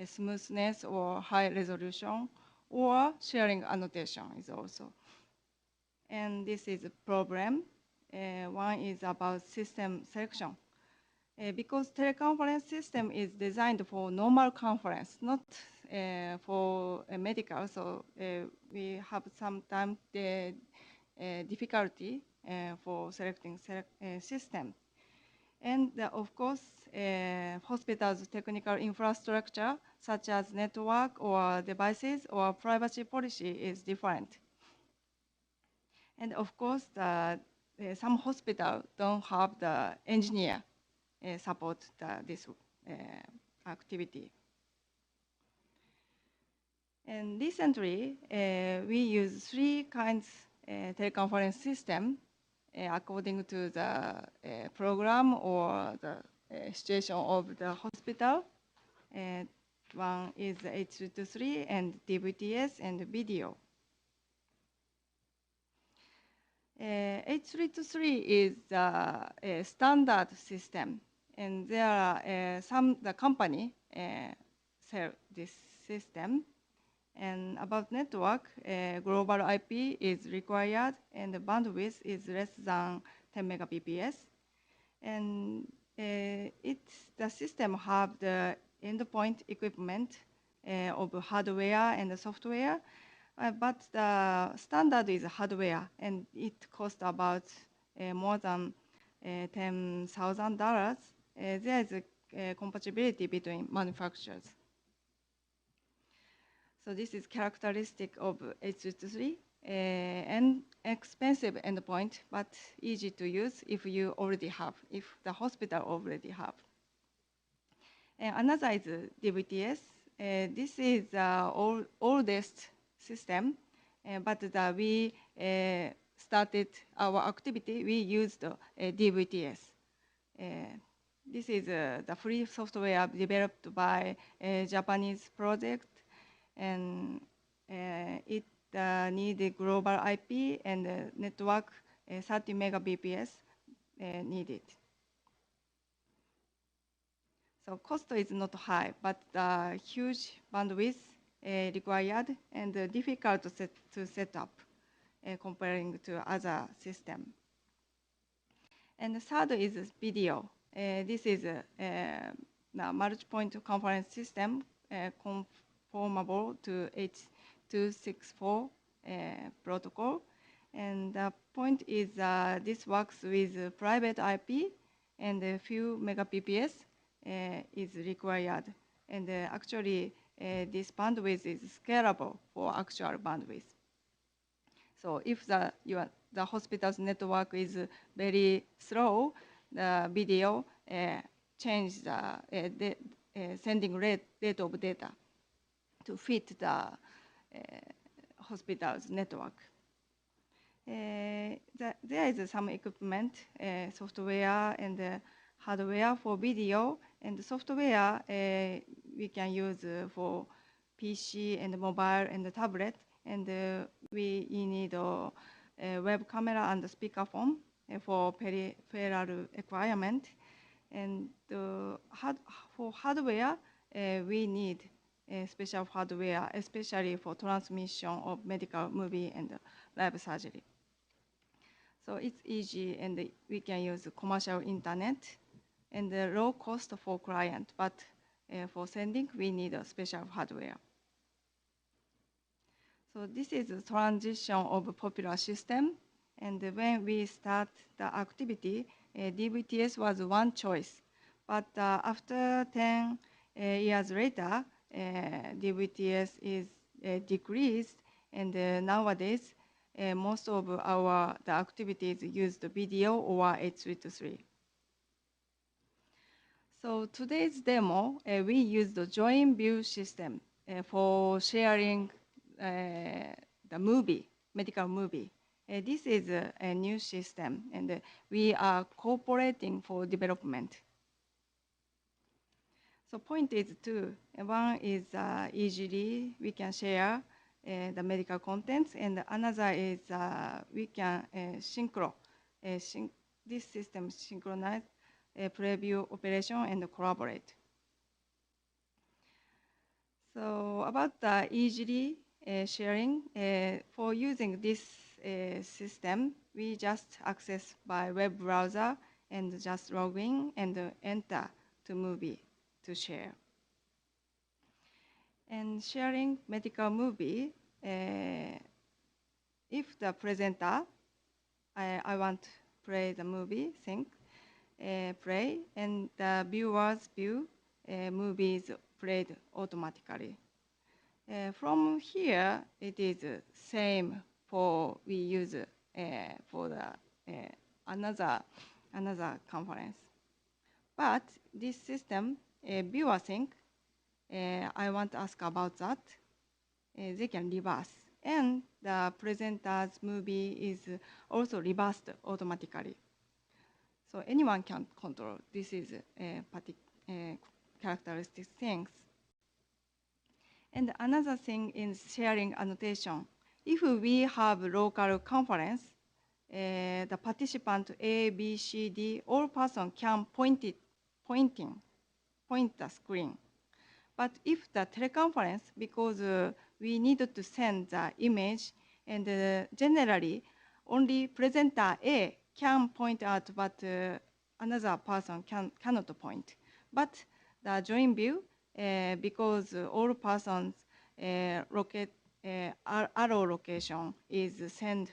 Smoothness or high resolution, or sharing annotation is also. And this is a problem. One is about system selection. Because teleconference system is designed for normal conference, not for medical, so we have sometimes the difficulty for selecting system. And of course, hospitals' technical infrastructure, such as network or devices or privacy policy, is different. And of course, some hospitals don't have the engineer support this activity. And recently, we use 3 kinds teleconference system according to the program or the situation of the hospital. One is H323 and DVTS and video. H323 is a standard system, and there are the company sell this system. And about network, global IP is required, and the bandwidth is less than 10 megabps. And the system have the endpoint equipment of hardware and the software, but the standard is hardware, and it costs about more than $10,000. There is a compatibility between manufacturers. So this is characteristic of H323, and expensive endpoint, but easy to use if you already have, if the hospital already have. Another is DVTS. This is the oldest system, but we started our activity, we used DVTS. This is the free software developed by a Japanese project, and it needed global IP and network 30 megabps needed. So cost is not high, but the huge bandwidth required and difficult to set up comparing to other system. And the third is video. This is a multi-point conference system conformable to H.264 protocol. And the point is this works with private IP, and a few megabps is required. And actually, this bandwidth is scalable for actual bandwidth. So if the hospital's network is very slow, the video change the sending rate of data to fit the hospital's network. There is some equipment, software and hardware for video, and the software we can use for PC and mobile and the tablet, and we need a web camera and a speakerphone for peripheral requirement. And for hardware, we need special hardware, especially for transmission of medical movie and live surgery. So it's easy, and we can use commercial internet, and low cost for client, but for sending, we need a special hardware. So this is a transition of a popular system, and when we start the activity, DVTS was one choice. But after 10 years later, DVTS is decreased, and nowadays, most of the activities use the video or H323. So today's demo, we use the joint view system for sharing the movie, medical movie. This is a new system, and we are cooperating for development. So point is two. One is easily we can share the medical contents, and another is we can this system synchronize preview operation and collaborate. So about the easily sharing, for using this system, we just access by web browser and just log in and enter to movie to share. And sharing medical movie, if the presenter, I want to play the movie, think, play, and the viewers view movies played automatically. From here, it is same for we use for the another conference. But this system, viewer sync, I want to ask about that. They can reverse, and the presenter's movie is also reversed automatically. So anyone can control. This is characteristic things. And another thing is sharing annotation. If we have local conference, the participant A, B, C, D, all person can point the screen. But if the teleconference, because we needed to send the image, and generally only presenter A can point out, but another person cannot point. But the joint view, because all persons arrow location is send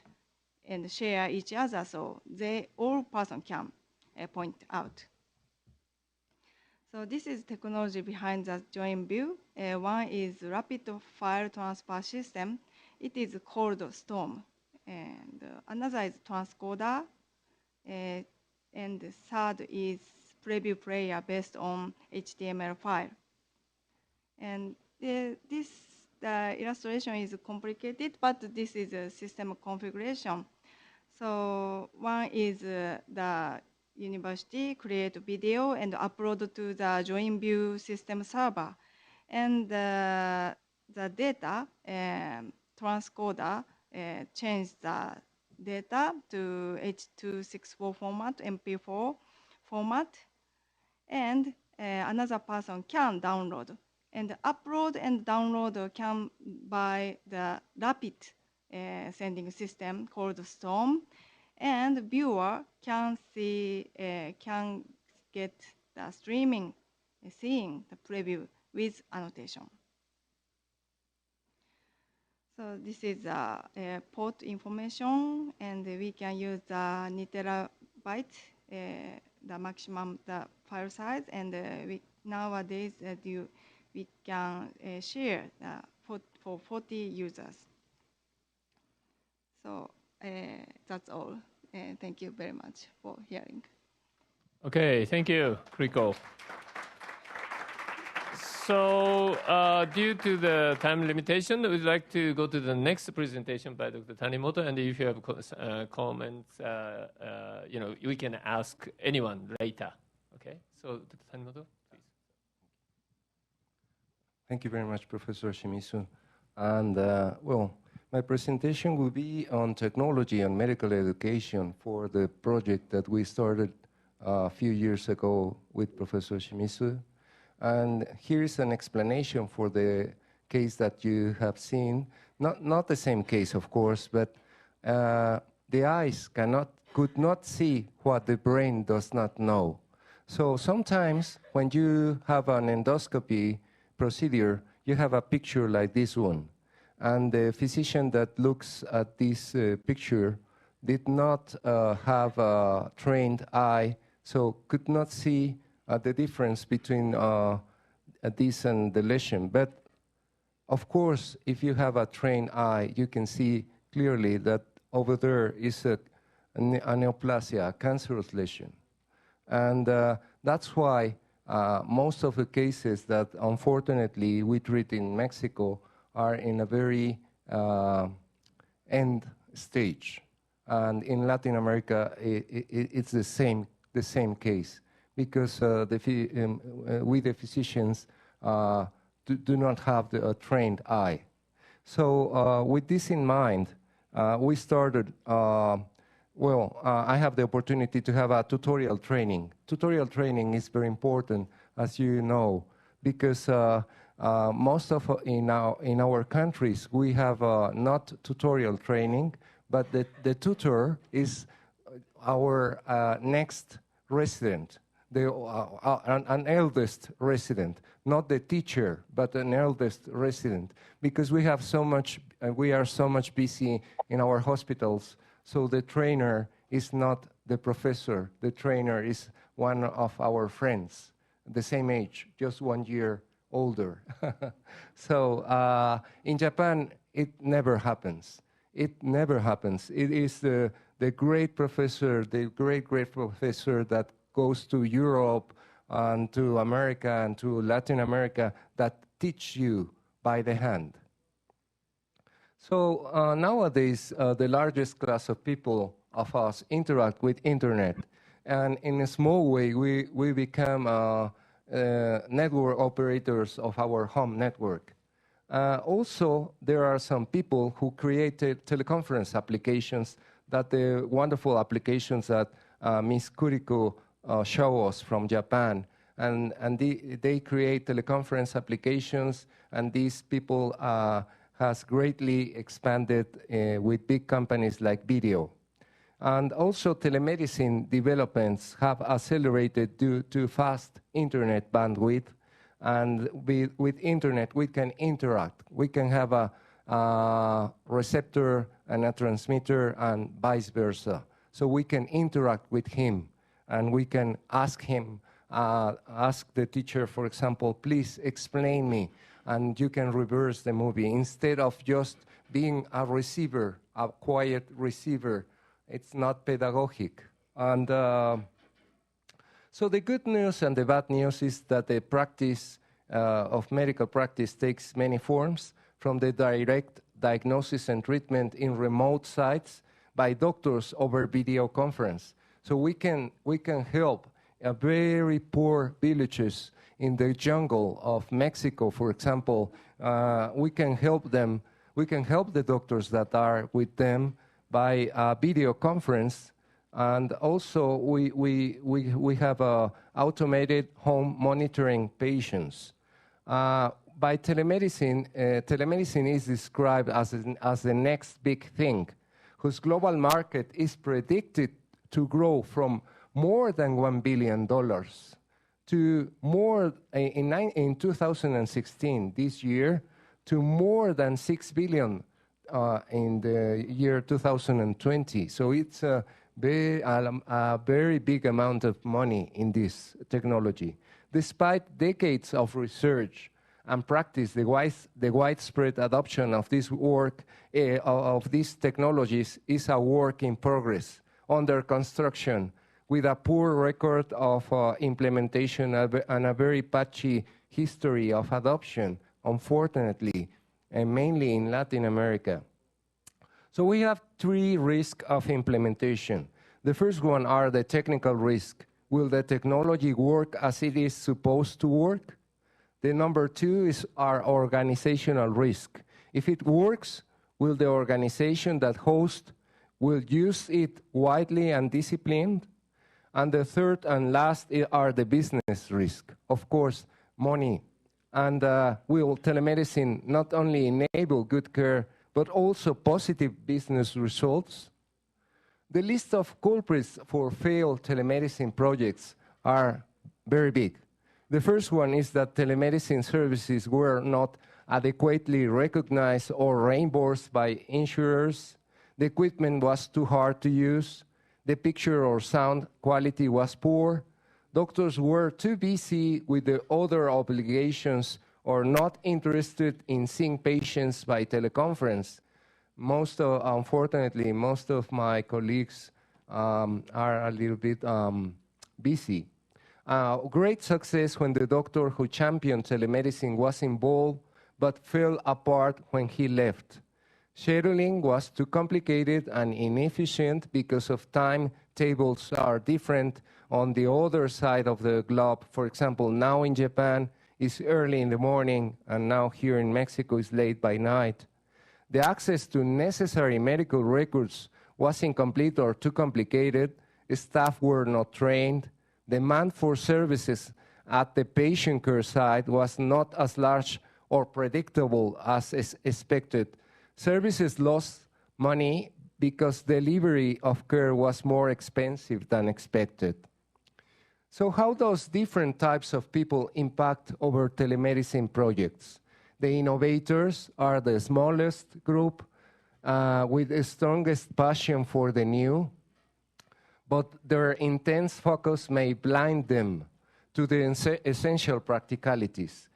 and share each other, so all person can point out. So this is technology behind the joint view. One is rapid file transfer system. It is called Storm. And another is transcoder. And the third is preview player based on HTML file. And the illustration is complicated, but this is a system configuration. So one is the university create video and upload to the joint view system server. And the data transcoder change the data to H.264 format, MP4 format. And another person can download. And upload and download can by the rapid sending system called Storm. And viewer can can get the streaming, seeing the preview with annotation. So this is port information, and we can use the 2 terabyte, the maximum the file size, and nowadays we can share for 40 users. So that's all. Thank you very much for hearing. Okay, thank you, Riko. So due to the time limitation, we'd like to go to the next presentation by Dr. Tanimoto, and if you have comments, we can ask anyone later. Okay, so Dr. Tanimoto, please. Thank you very much, Professor Shimizu. And my presentation will be on technology and medical education for the project that we started a few years ago with Professor Shimizu. And here is an explanation for the case that you have seen. Not the same case, of course, but the eyes could not see what the brain does not know. So sometimes when you have an endoscopy procedure, you have a picture like this one. And the physician that looks at this picture did not have a trained eye, so could not see the difference between this and the lesion. But of course, if you have a trained eye, you can see clearly that over there is a neoplasia, a cancerous lesion. And that's why most of the cases that unfortunately we treat in Mexico are in a very end stage. And in Latin America, it's the same case, because we, the physicians, do not have a trained eye. So with this in mind, we started, I have the opportunity to have a tutorial training. Tutorial training is very important, as you know, because most of in our countries we have not tutorial training, but the tutor is our next resident, an eldest resident, not the teacher, but an eldest resident, because we have we are so much busy in our hospitals. So the trainer is not the professor. The trainer is one of our friends, the same age, just 1 year older. So in Japan, it never happens. It never happens. It is the great professor, the great professor that goes to Europe and to America and to Latin America that teach you by the hand. So nowadays, the largest class of people of us interact with internet. And in a small way, we become network operators of our home network. Also, there are some people who created teleconference applications, that the wonderful applications that Ms. Kuriko show us from Japan. And they create teleconference applications, and these people has greatly expanded with big companies like video. And also telemedicine developments have accelerated due to fast internet bandwidth. And with internet, we can interact. We can have a receptor and a transmitter and vice versa. So we can interact with him, and we can ask him, ask the teacher, for example, please explain me, and you can reverse the movie. Instead of just being a receiver, a quiet receiver, it's not pedagogic. And so the good news and the bad news is that the practice of medical practice takes many forms, from the direct diagnosis and treatment in remote sites by doctors over video conference. So we can help very poor villages in the jungle of Mexico, for example. We can help them. We can help the doctors that are with them by video conference. And also, we have automated home monitoring patients. By telemedicine, telemedicine is described as the next big thing, whose global market is predicted to grow from more than $1 billion to more, in 2016, this year, to more than $6 billion in the year 2020. So it's a very big amount of money in this technology. Despite decades of research and practice, the widespread adoption of this work, of these technologies, is a work in progress, under construction, with a poor record of implementation and a very patchy history of adoption, unfortunately, and mainly in Latin America. So we have 3 risks of implementation. The first one are the technical risk. Will the technology work as it is supposed to work? The number 2 is our organizational risk. If it works, will the organization that hosts will use it widely and disciplined? And the third and last are the business risk. Of course, money. And will telemedicine not only enable good care, but also positive business results? The list of culprits for failed telemedicine projects are very big. The first one is that telemedicine services were not adequately recognized or reimbursed by insurers. The equipment was too hard to use. The picture or sound quality was poor. Doctors were too busy with the other obligations or not interested in seeing patients by teleconference. Unfortunately, most of my colleagues are a little bit busy. Great success when the doctor who championed telemedicine was involved, but fell apart when he left. Scheduling was too complicated and inefficient because of timetables are different on the other side of the globe. For example, now in Japan it's early in the morning, and now here in Mexico it's late by night. The access to necessary medical records was incomplete or too complicated. Staff were not trained. Demand for services at the patient care side was not as large or predictable as expected. Services lost money because delivery of care was more expensive than expected. So how does different types of people impact our telemedicine projects? The innovators are the smallest group with the strongest passion for the new. but their intense focus may blind them to the essential practicalities.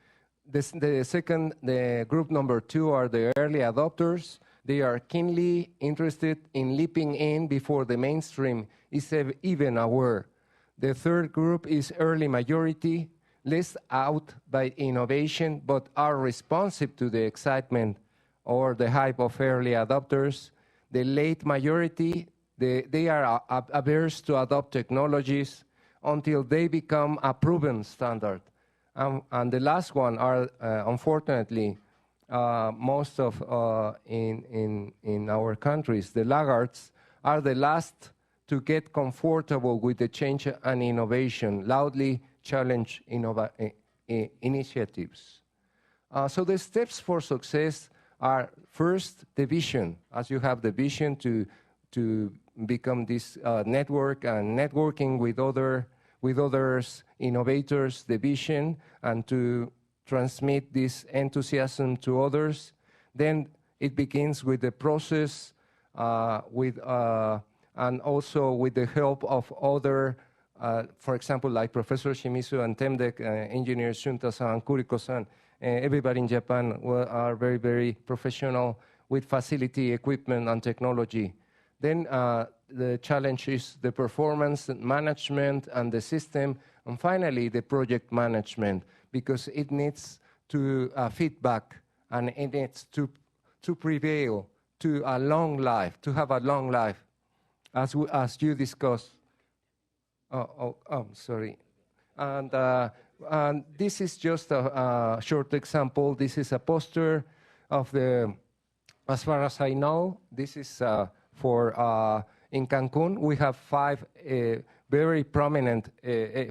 The group number 2 are the early adopters. They are keenly interested in leaping in before the mainstream is even aware. The third group is early majority, less out by innovation, but are responsive to the excitement or the hype of early adopters. The late majority, they are averse to adopt technologies until they become a proven standard. And the last one are, unfortunately, most of in our countries, the laggards are the last to get comfortable with the change and innovation, loudly challenge initiatives. So the steps for success are first the vision, as you have the vision to become this network and networking with others, innovators, the vision, and to transmit this enthusiasm to others. Then it begins with the process, and also with the help of other, for example, like Professor Shimizu and TEMDEC, engineers Shunta-san and Kuriko-san. Everybody in Japan are very, very professional with facility, equipment, and technology. Then the challenge is the performance management and the system, and finally the project management, because it needs to feedback and it needs to prevail to a long life, to have a long life, as you discussed. Sorry. And this is just a short example. This is a poster of the, as far as I know, this is for in Cancun. We have 5 very prominent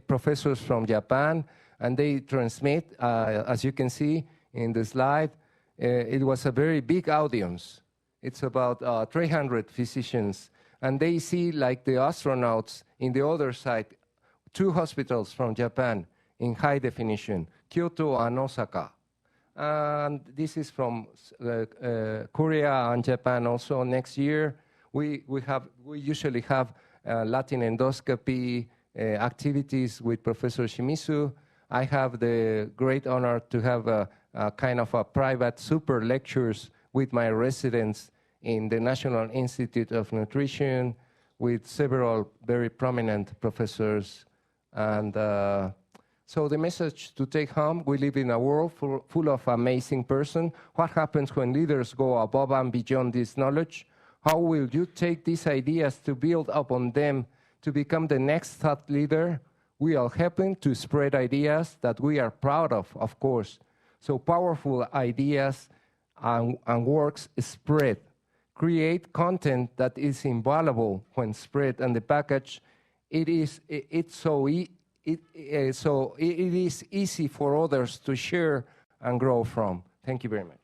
professors from Japan, and they transmit, as you can see in the slide, it was a very big audience. It's about 300 physicians, and they see, like the astronauts in the other side, 2 hospitals from Japan in high definition, Kyoto and Osaka. And this is from Korea and Japan also. Next year, we usually have Latin endoscopy activities with Professor Shimizu. I have the great honor to have a kind of a private super lectures with my residents in the National Institute of Nutrition with several very prominent professors. And so the message to take home: we live in a world full of amazing persons. What happens when leaders go above and beyond this knowledge? How will you take these ideas to build upon them to become the next thought leader? We are helping to spread ideas that we are proud of course. So powerful ideas and works spread. Create content that is invaluable when spread, and the package, it is easy for others to share and grow from. Thank you very much.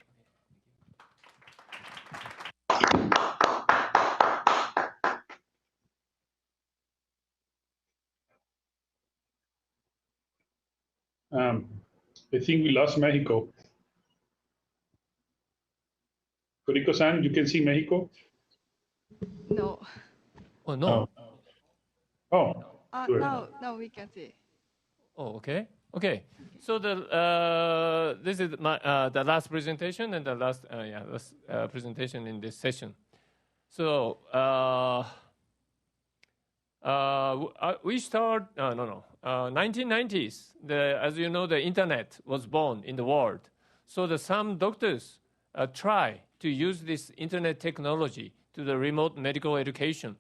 I think we lost Mexico. Kuriko-san, you can see Mexico? No. Oh, no. Oh. Now we can see. Oh, okay. Okay. So this is the last presentation and the last presentation in this session. So we start 1990s. As you know, the internet was born in the world. So some doctors try to use this internet technology to the remote medical education,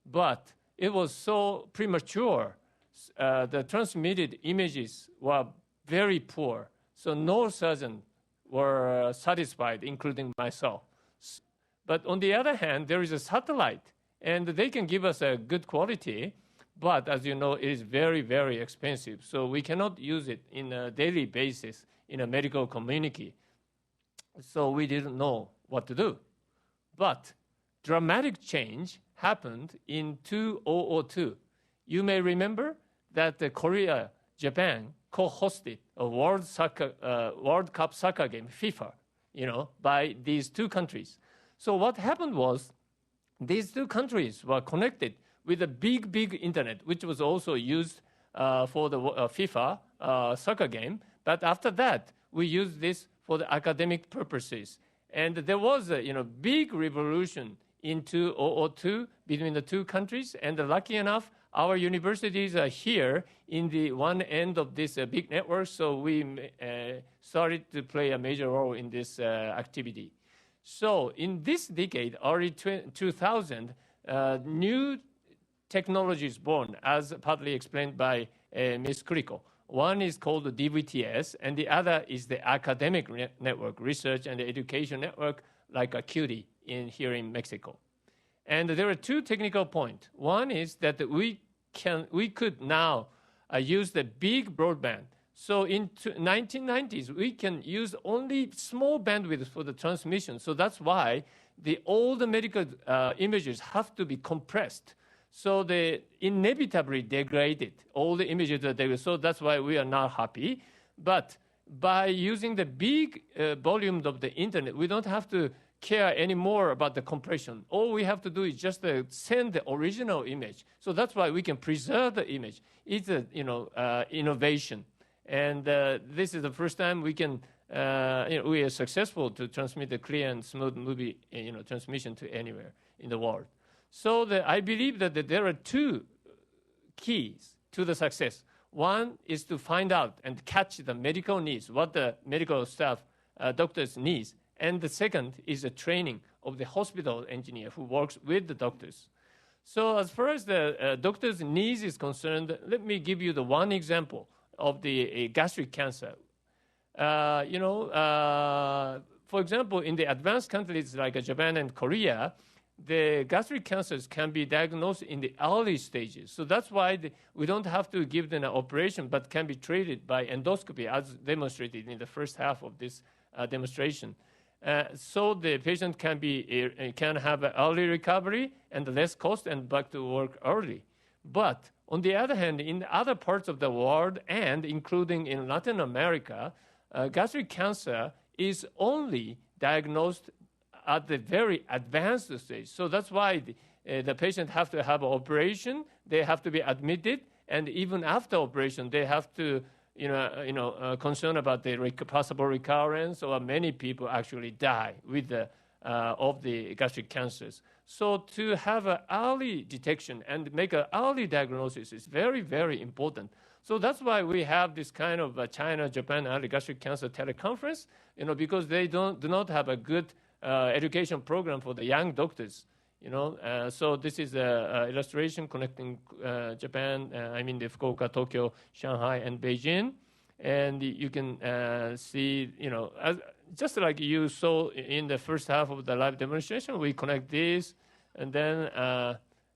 but it was so premature. The transmitted images were very poor, so no surgeon were satisfied, including myself. But on the other hand, there is a satellite, and they can give us a good quality, but as you know, it is very, very expensive. So we cannot use it in a daily basis in a medical community. So we didn't know what to do. But dramatic change happened in 2002. You may remember that Korea, Japan co-hosted a World Cup soccer game, FIFA, by these 2 countries. So what happened was these 2 countries were connected with a big internet, which was also used for the FIFA soccer game. But after that, we used this for the academic purposes. And there was a big revolution in 2002 between the two countries. And lucky enough, our universities are here in the one end of this big network. So we started to play a major role in this activity. So in this decade, early 2000, new technologies born, as partly explained by Ms. Kuriko. One is called the DVTS, and the other is the academic network, research and education network, like CUNY here in Mexico. And there are two technical points. One is that we could now use the big broadband. So in 1990s, we can use only small bandwidth for the transmission. So that's why all the medical images have to be compressed. So they inevitably degraded all the images that they were. So that's why we are not happy. But by using the big volume of the internet, we don't have to care anymore about the compression. All we have to do is just send the original image. So that's why we can preserve the image. It's a innovation, and this is the first time we can we are successful to transmit a clear and smooth movie transmission to anywhere in the world. So I believe that there are two keys to the success. One is to find out and catch the medical needs, what the medical staff, doctors needs. And the second is the training of the hospital engineer who works with the doctors. So as far as the doctor's needs is concerned, let me give you the one example of the gastric cancer. For example, in the advanced countries like Japan and Korea, the gastric cancers can be diagnosed in the early stages. So that's why we don't have to give them an operation, but can be treated by endoscopy, as demonstrated in the first half of this demonstration. So the patient can have an early recovery and less cost and back to work early. But on the other hand, in other parts of the world and including in Latin America, gastric cancer is only diagnosed at the very advanced stage. So that's why the patient have to have an operation, they have to be admitted, and even after operation, they have to concerned about the possible recurrence, or many people actually die with of the gastric cancers. So to have an early detection and make an early diagnosis is very, very important. So that's why we have this kind of China-Japan early gastric cancer teleconference, because they do not have a good education program for the young doctors. So this is an illustration connecting Japan, the Fukuoka, Tokyo, Shanghai, and Beijing. And you can see, just like you saw in the first half of the live demonstration, we connect this, and then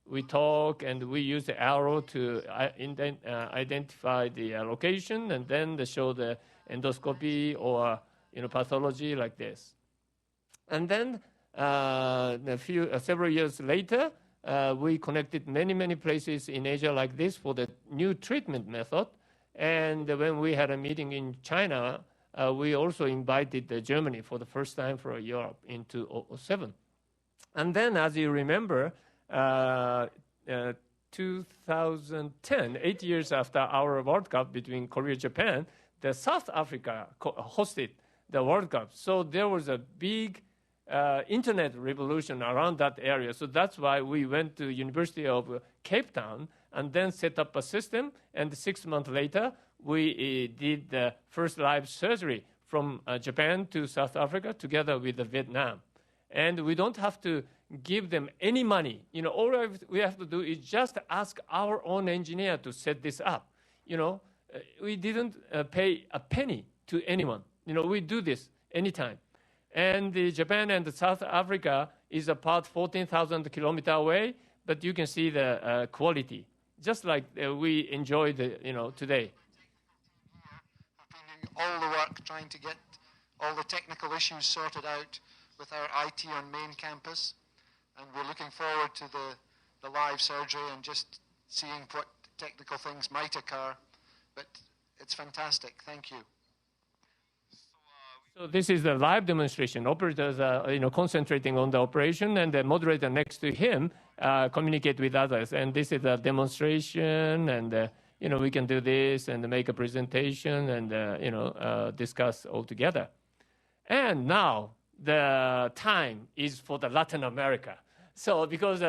we talk, and we use the arrow to identify the location, and then they show the endoscopy or pathology like this. And then several years later, we connected many places in Asia like this for the new treatment method. And when we had a meeting in China, we also invited Germany for the first time for Europe in 2007. And then, as you remember, 2010, 8 years after our World Cup between Korea and Japan, the South Africa hosted the World Cup. So there was a big internet revolution around that area. So that's why we went to University of Cape Town and then set up a system. And 6 months later, we did the first live surgery from Japan to South Africa together with Vietnam. And we don't have to give them any money. All we have to do is just ask our own engineer to set this up. We didn't pay a penny to anyone. We do this anytime. And Japan and South Africa is about 14,000 kilometers away, but you can see the quality, just like we enjoy today. All the work trying to get all the technical issues sorted out with our IT on main campus, and we're looking forward to the live surgery and just seeing what technical things might occur, but it's fantastic. Thank you. So this is the live demonstration. Operators are concentrating on the operation, and the moderator next to him communicate with others. And this is a demonstration, and we can do this and make a presentation and discuss all together. And now the time is for the Latin America. So because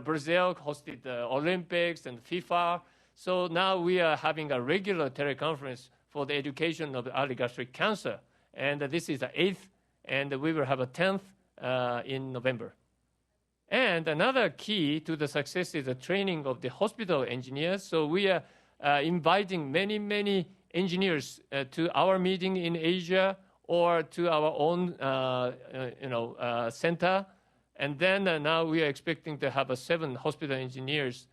Brazil hosted the Olympics and FIFA, so now we are having a regular teleconference for the education of early gastric cancer. And this is the 8th, and we will have a 10th in November. And another key to the success is the training of the hospital engineers. So we are inviting many, many engineers to our meeting in Asia or to our own center. And then now we are expecting to have 7 hospital engineers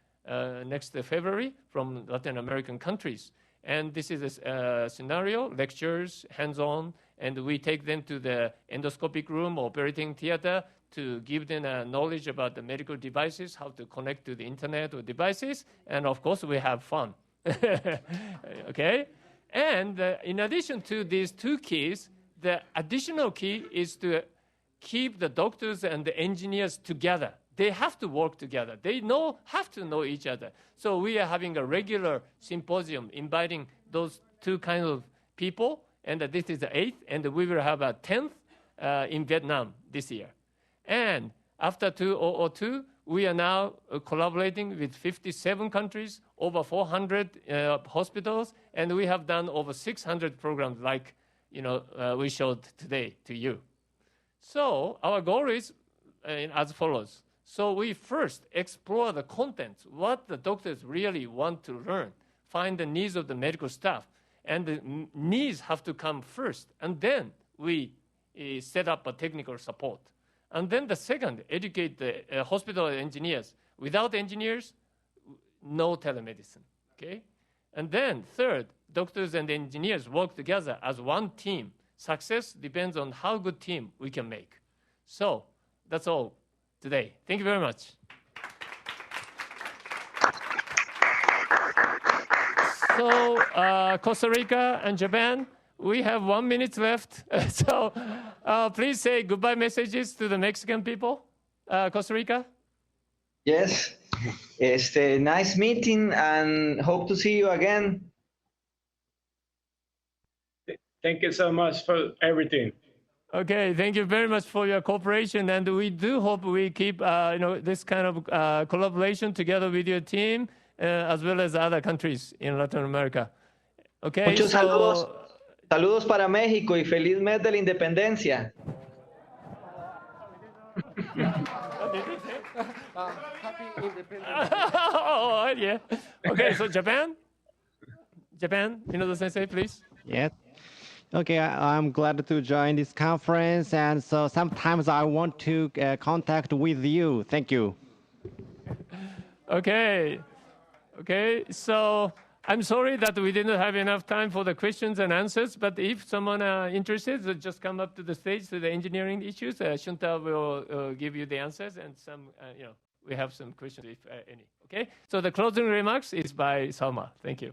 next February from Latin American countries. And this is a scenario, lectures, hands-on, and we take them to the endoscopic room, operating theater, to give them knowledge about the medical devices, how to connect to the internet or devices, and of course we have fun. Okay? And in addition to these 2 keys, the additional key is to keep the doctors and the engineers together. They have to work together. They have to know each other. So we are having a regular symposium inviting those 2 kinds of people, and this is the 8th, and we will have a 10th in Vietnam this year. And after 2002, we are now collaborating with 57 countries, over 400 hospitals, and we have done over 600 programs like we showed today to you. So our goal is as follows. So we first explore the contents, what the doctors really want to learn, find the needs of the medical staff, and the needs have to come first, and then we set up a technical support. And then the second, educate the hospital engineers. Without engineers, no telemedicine, okay? And then third, doctors and engineers work together as one team. Success depends on how good team we can make. So that's all today. Thank you very much. So Costa Rica and Japan, we have 1 minute left. So please say goodbye messages to the Mexican people. Costa Rica? Yes. Nice meeting and hope to see you again. Thank you so much for everything. Okay, thank you very much for your cooperation, and we do hope we keep this kind of collaboration together with your team as well as other countries in Latin America. Okay. Muchos saludos. Saludos para México y feliz mes de la independencia. Happy Independence. Oh, yeah. Okay, so Japan, Minoru-sensei, please. Yes. Okay, I'm glad to join this conference, and so sometimes I want to contact with you. Thank you. Okay, so I'm sorry that we didn't have enough time for the questions and answers, but if someone interested, just come up to the stage to the engineering issues. Shunta will give you the answers, and some, we have some questions if any. Okay, so the closing remarks is by Salma. Thank you.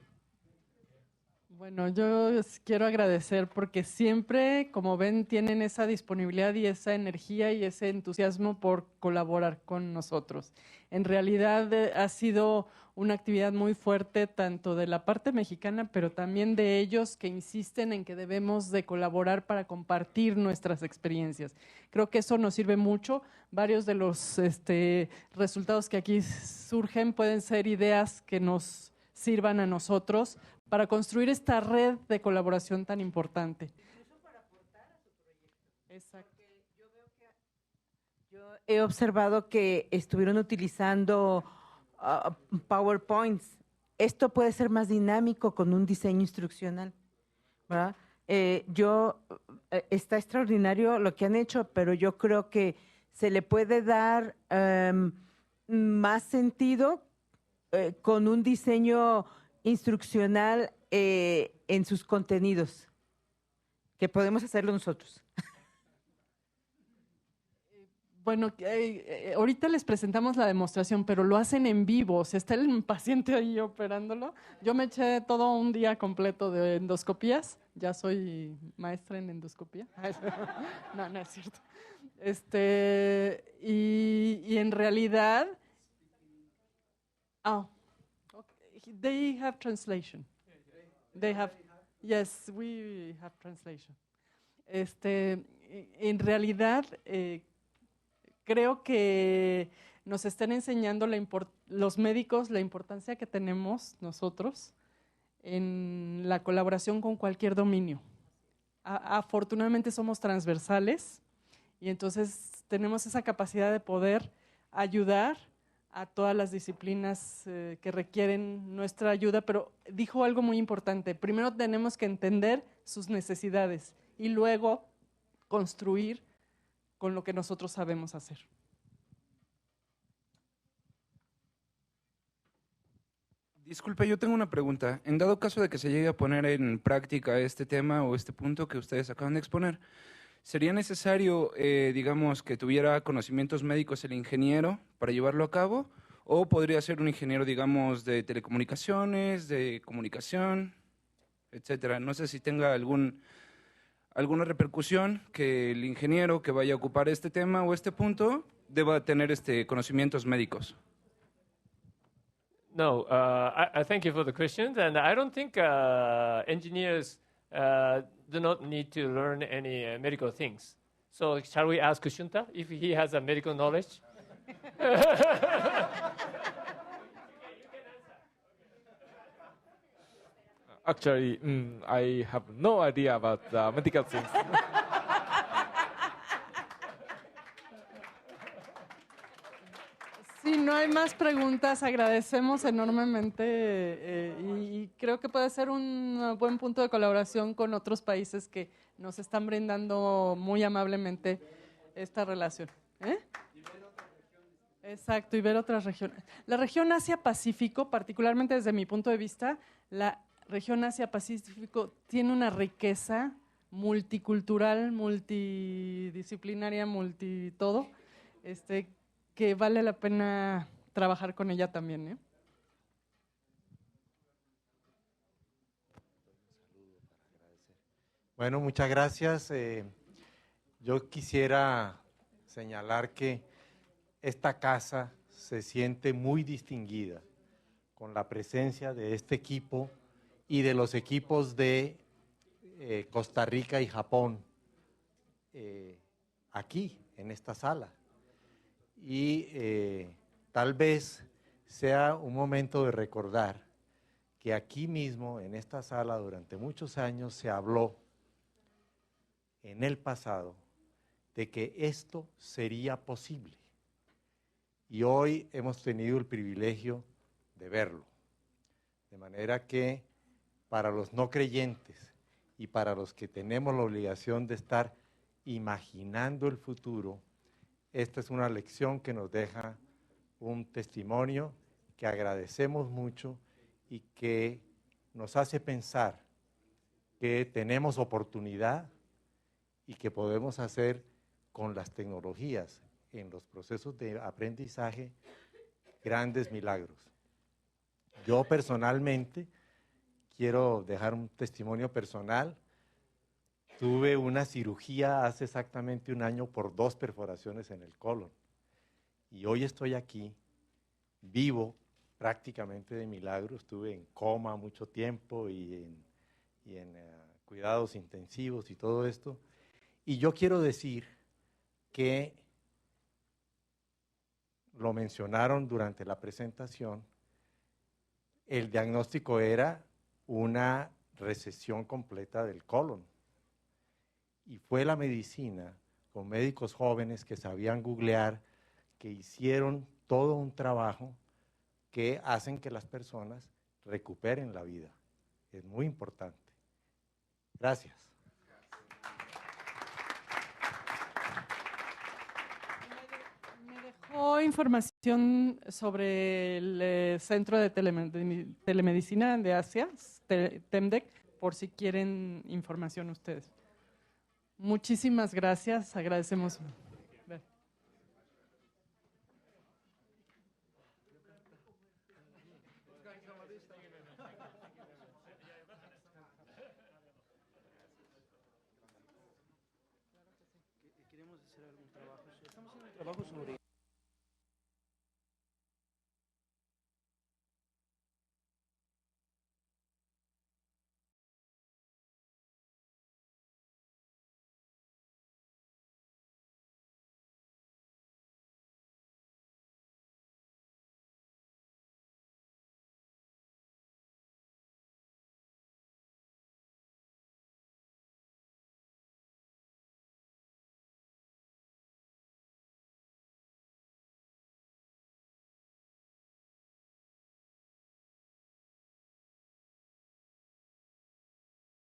Bueno, yo les quiero agradecer porque siempre, como ven, tienen esa disponibilidad y esa energía y ese entusiasmo por colaborar con nosotros. En realidad ha sido una actividad muy fuerte tanto de la parte mexicana, pero también de ellos que insisten en que debemos de colaborar para compartir nuestras experiencias. Creo que eso nos sirve mucho. Varios de los resultados que aquí surgen pueden ser ideas que nos sirvan a nosotros para construir esta red de colaboración tan importante. Incluso para aportar a su proyecto. Exacto. Yo he observado que estuvieron utilizando PowerPoints. Esto puede ser más dinámico con un diseño instruccional, ¿verdad? Está extraordinario lo que han hecho, pero yo creo que se le puede dar más sentido con un diseño instruccional en sus contenidos, que podemos hacerlo nosotros. Bueno, ahorita les presentamos la demostración, pero lo hacen en vivo, o sea, está el paciente ahí operándolo. Yo me eché todo un día completo de endoscopías, ya soy maestra en endoscopía. No, no es cierto. Y en realidad, okay, they have translation. They have, yes, we have translation. En realidad, creo que nos están enseñando los médicos la importancia que tenemos nosotros en la colaboración con cualquier dominio. Afortunadamente somos transversales y entonces tenemos esa capacidad de poder ayudar a todas las disciplinas que requieren nuestra ayuda, pero dijo algo muy importante. Primero tenemos que entender sus necesidades y luego construir con lo que nosotros sabemos hacer. Disculpe, yo tengo una pregunta. En dado caso de que se llegue a poner en práctica este tema o este punto que ustedes acaban de exponer, ¿sería necesario, digamos, que tuviera conocimientos médicos el ingeniero para llevarlo a cabo? ¿O podría ser un ingeniero, digamos, de telecomunicaciones, de comunicación, etcétera? No sé si tenga alguna repercusión que el ingeniero que vaya a ocupar este tema o este punto deba tener conocimientos médicos. No, I thank you for the questions, and I don't think engineers do not need to learn any medical things. So shall we ask Shunta if he has a medical knowledge? Actually, I have no idea about medical things. Si no hay más preguntas, agradecemos enormemente y creo que puede ser un buen punto de colaboración con otros países que nos están brindando muy amablemente esta relación. Exacto, y ver otras regiones. La región Asia-Pacífico, particularmente desde mi punto de vista, la región Asia-Pacífico tiene una riqueza multicultural, multidisciplinaria, multitodo, que vale la pena trabajar con ella también. Bueno, muchas gracias. Yo quisiera señalar que esta casa se siente muy distinguida con la presencia de este equipo y de los equipos de Costa Rica y Japón aquí, en esta sala. Y tal vez sea un momento de recordar que aquí mismo, en esta sala, durante muchos años se habló en el pasado de que esto sería posible. Y hoy hemos tenido el privilegio de verlo. De manera que para los no creyentes y para los que tenemos la obligación de estar imaginando el futuro, esta es una lección que nos deja un testimonio que agradecemos mucho y que nos hace pensar que tenemos oportunidad y que podemos hacer con las tecnologías en los procesos de aprendizaje grandes milagros. Yo personalmente quiero dejar un testimonio personal. Tuve una cirugía hace exactamente un año por 2 perforaciones en el colon. Y hoy estoy aquí, vivo prácticamente de milagro. Estuve en coma mucho tiempo y en cuidados intensivos y todo esto. Y yo quiero decir que lo mencionaron durante la presentación, el diagnóstico era una recesión completa del colon. Y fue la medicina, con médicos jóvenes que sabían googlear, que hicieron todo un trabajo que hacen que las personas recuperen la vida. Es muy importante. Gracias. Me dejó información sobre el Centro de Telemedicina de Asia, TEMDEC, por si quieren información ustedes. Muchísimas gracias, agradecemos. hacer algún trabajo. Estamos haciendo un trabajo sobre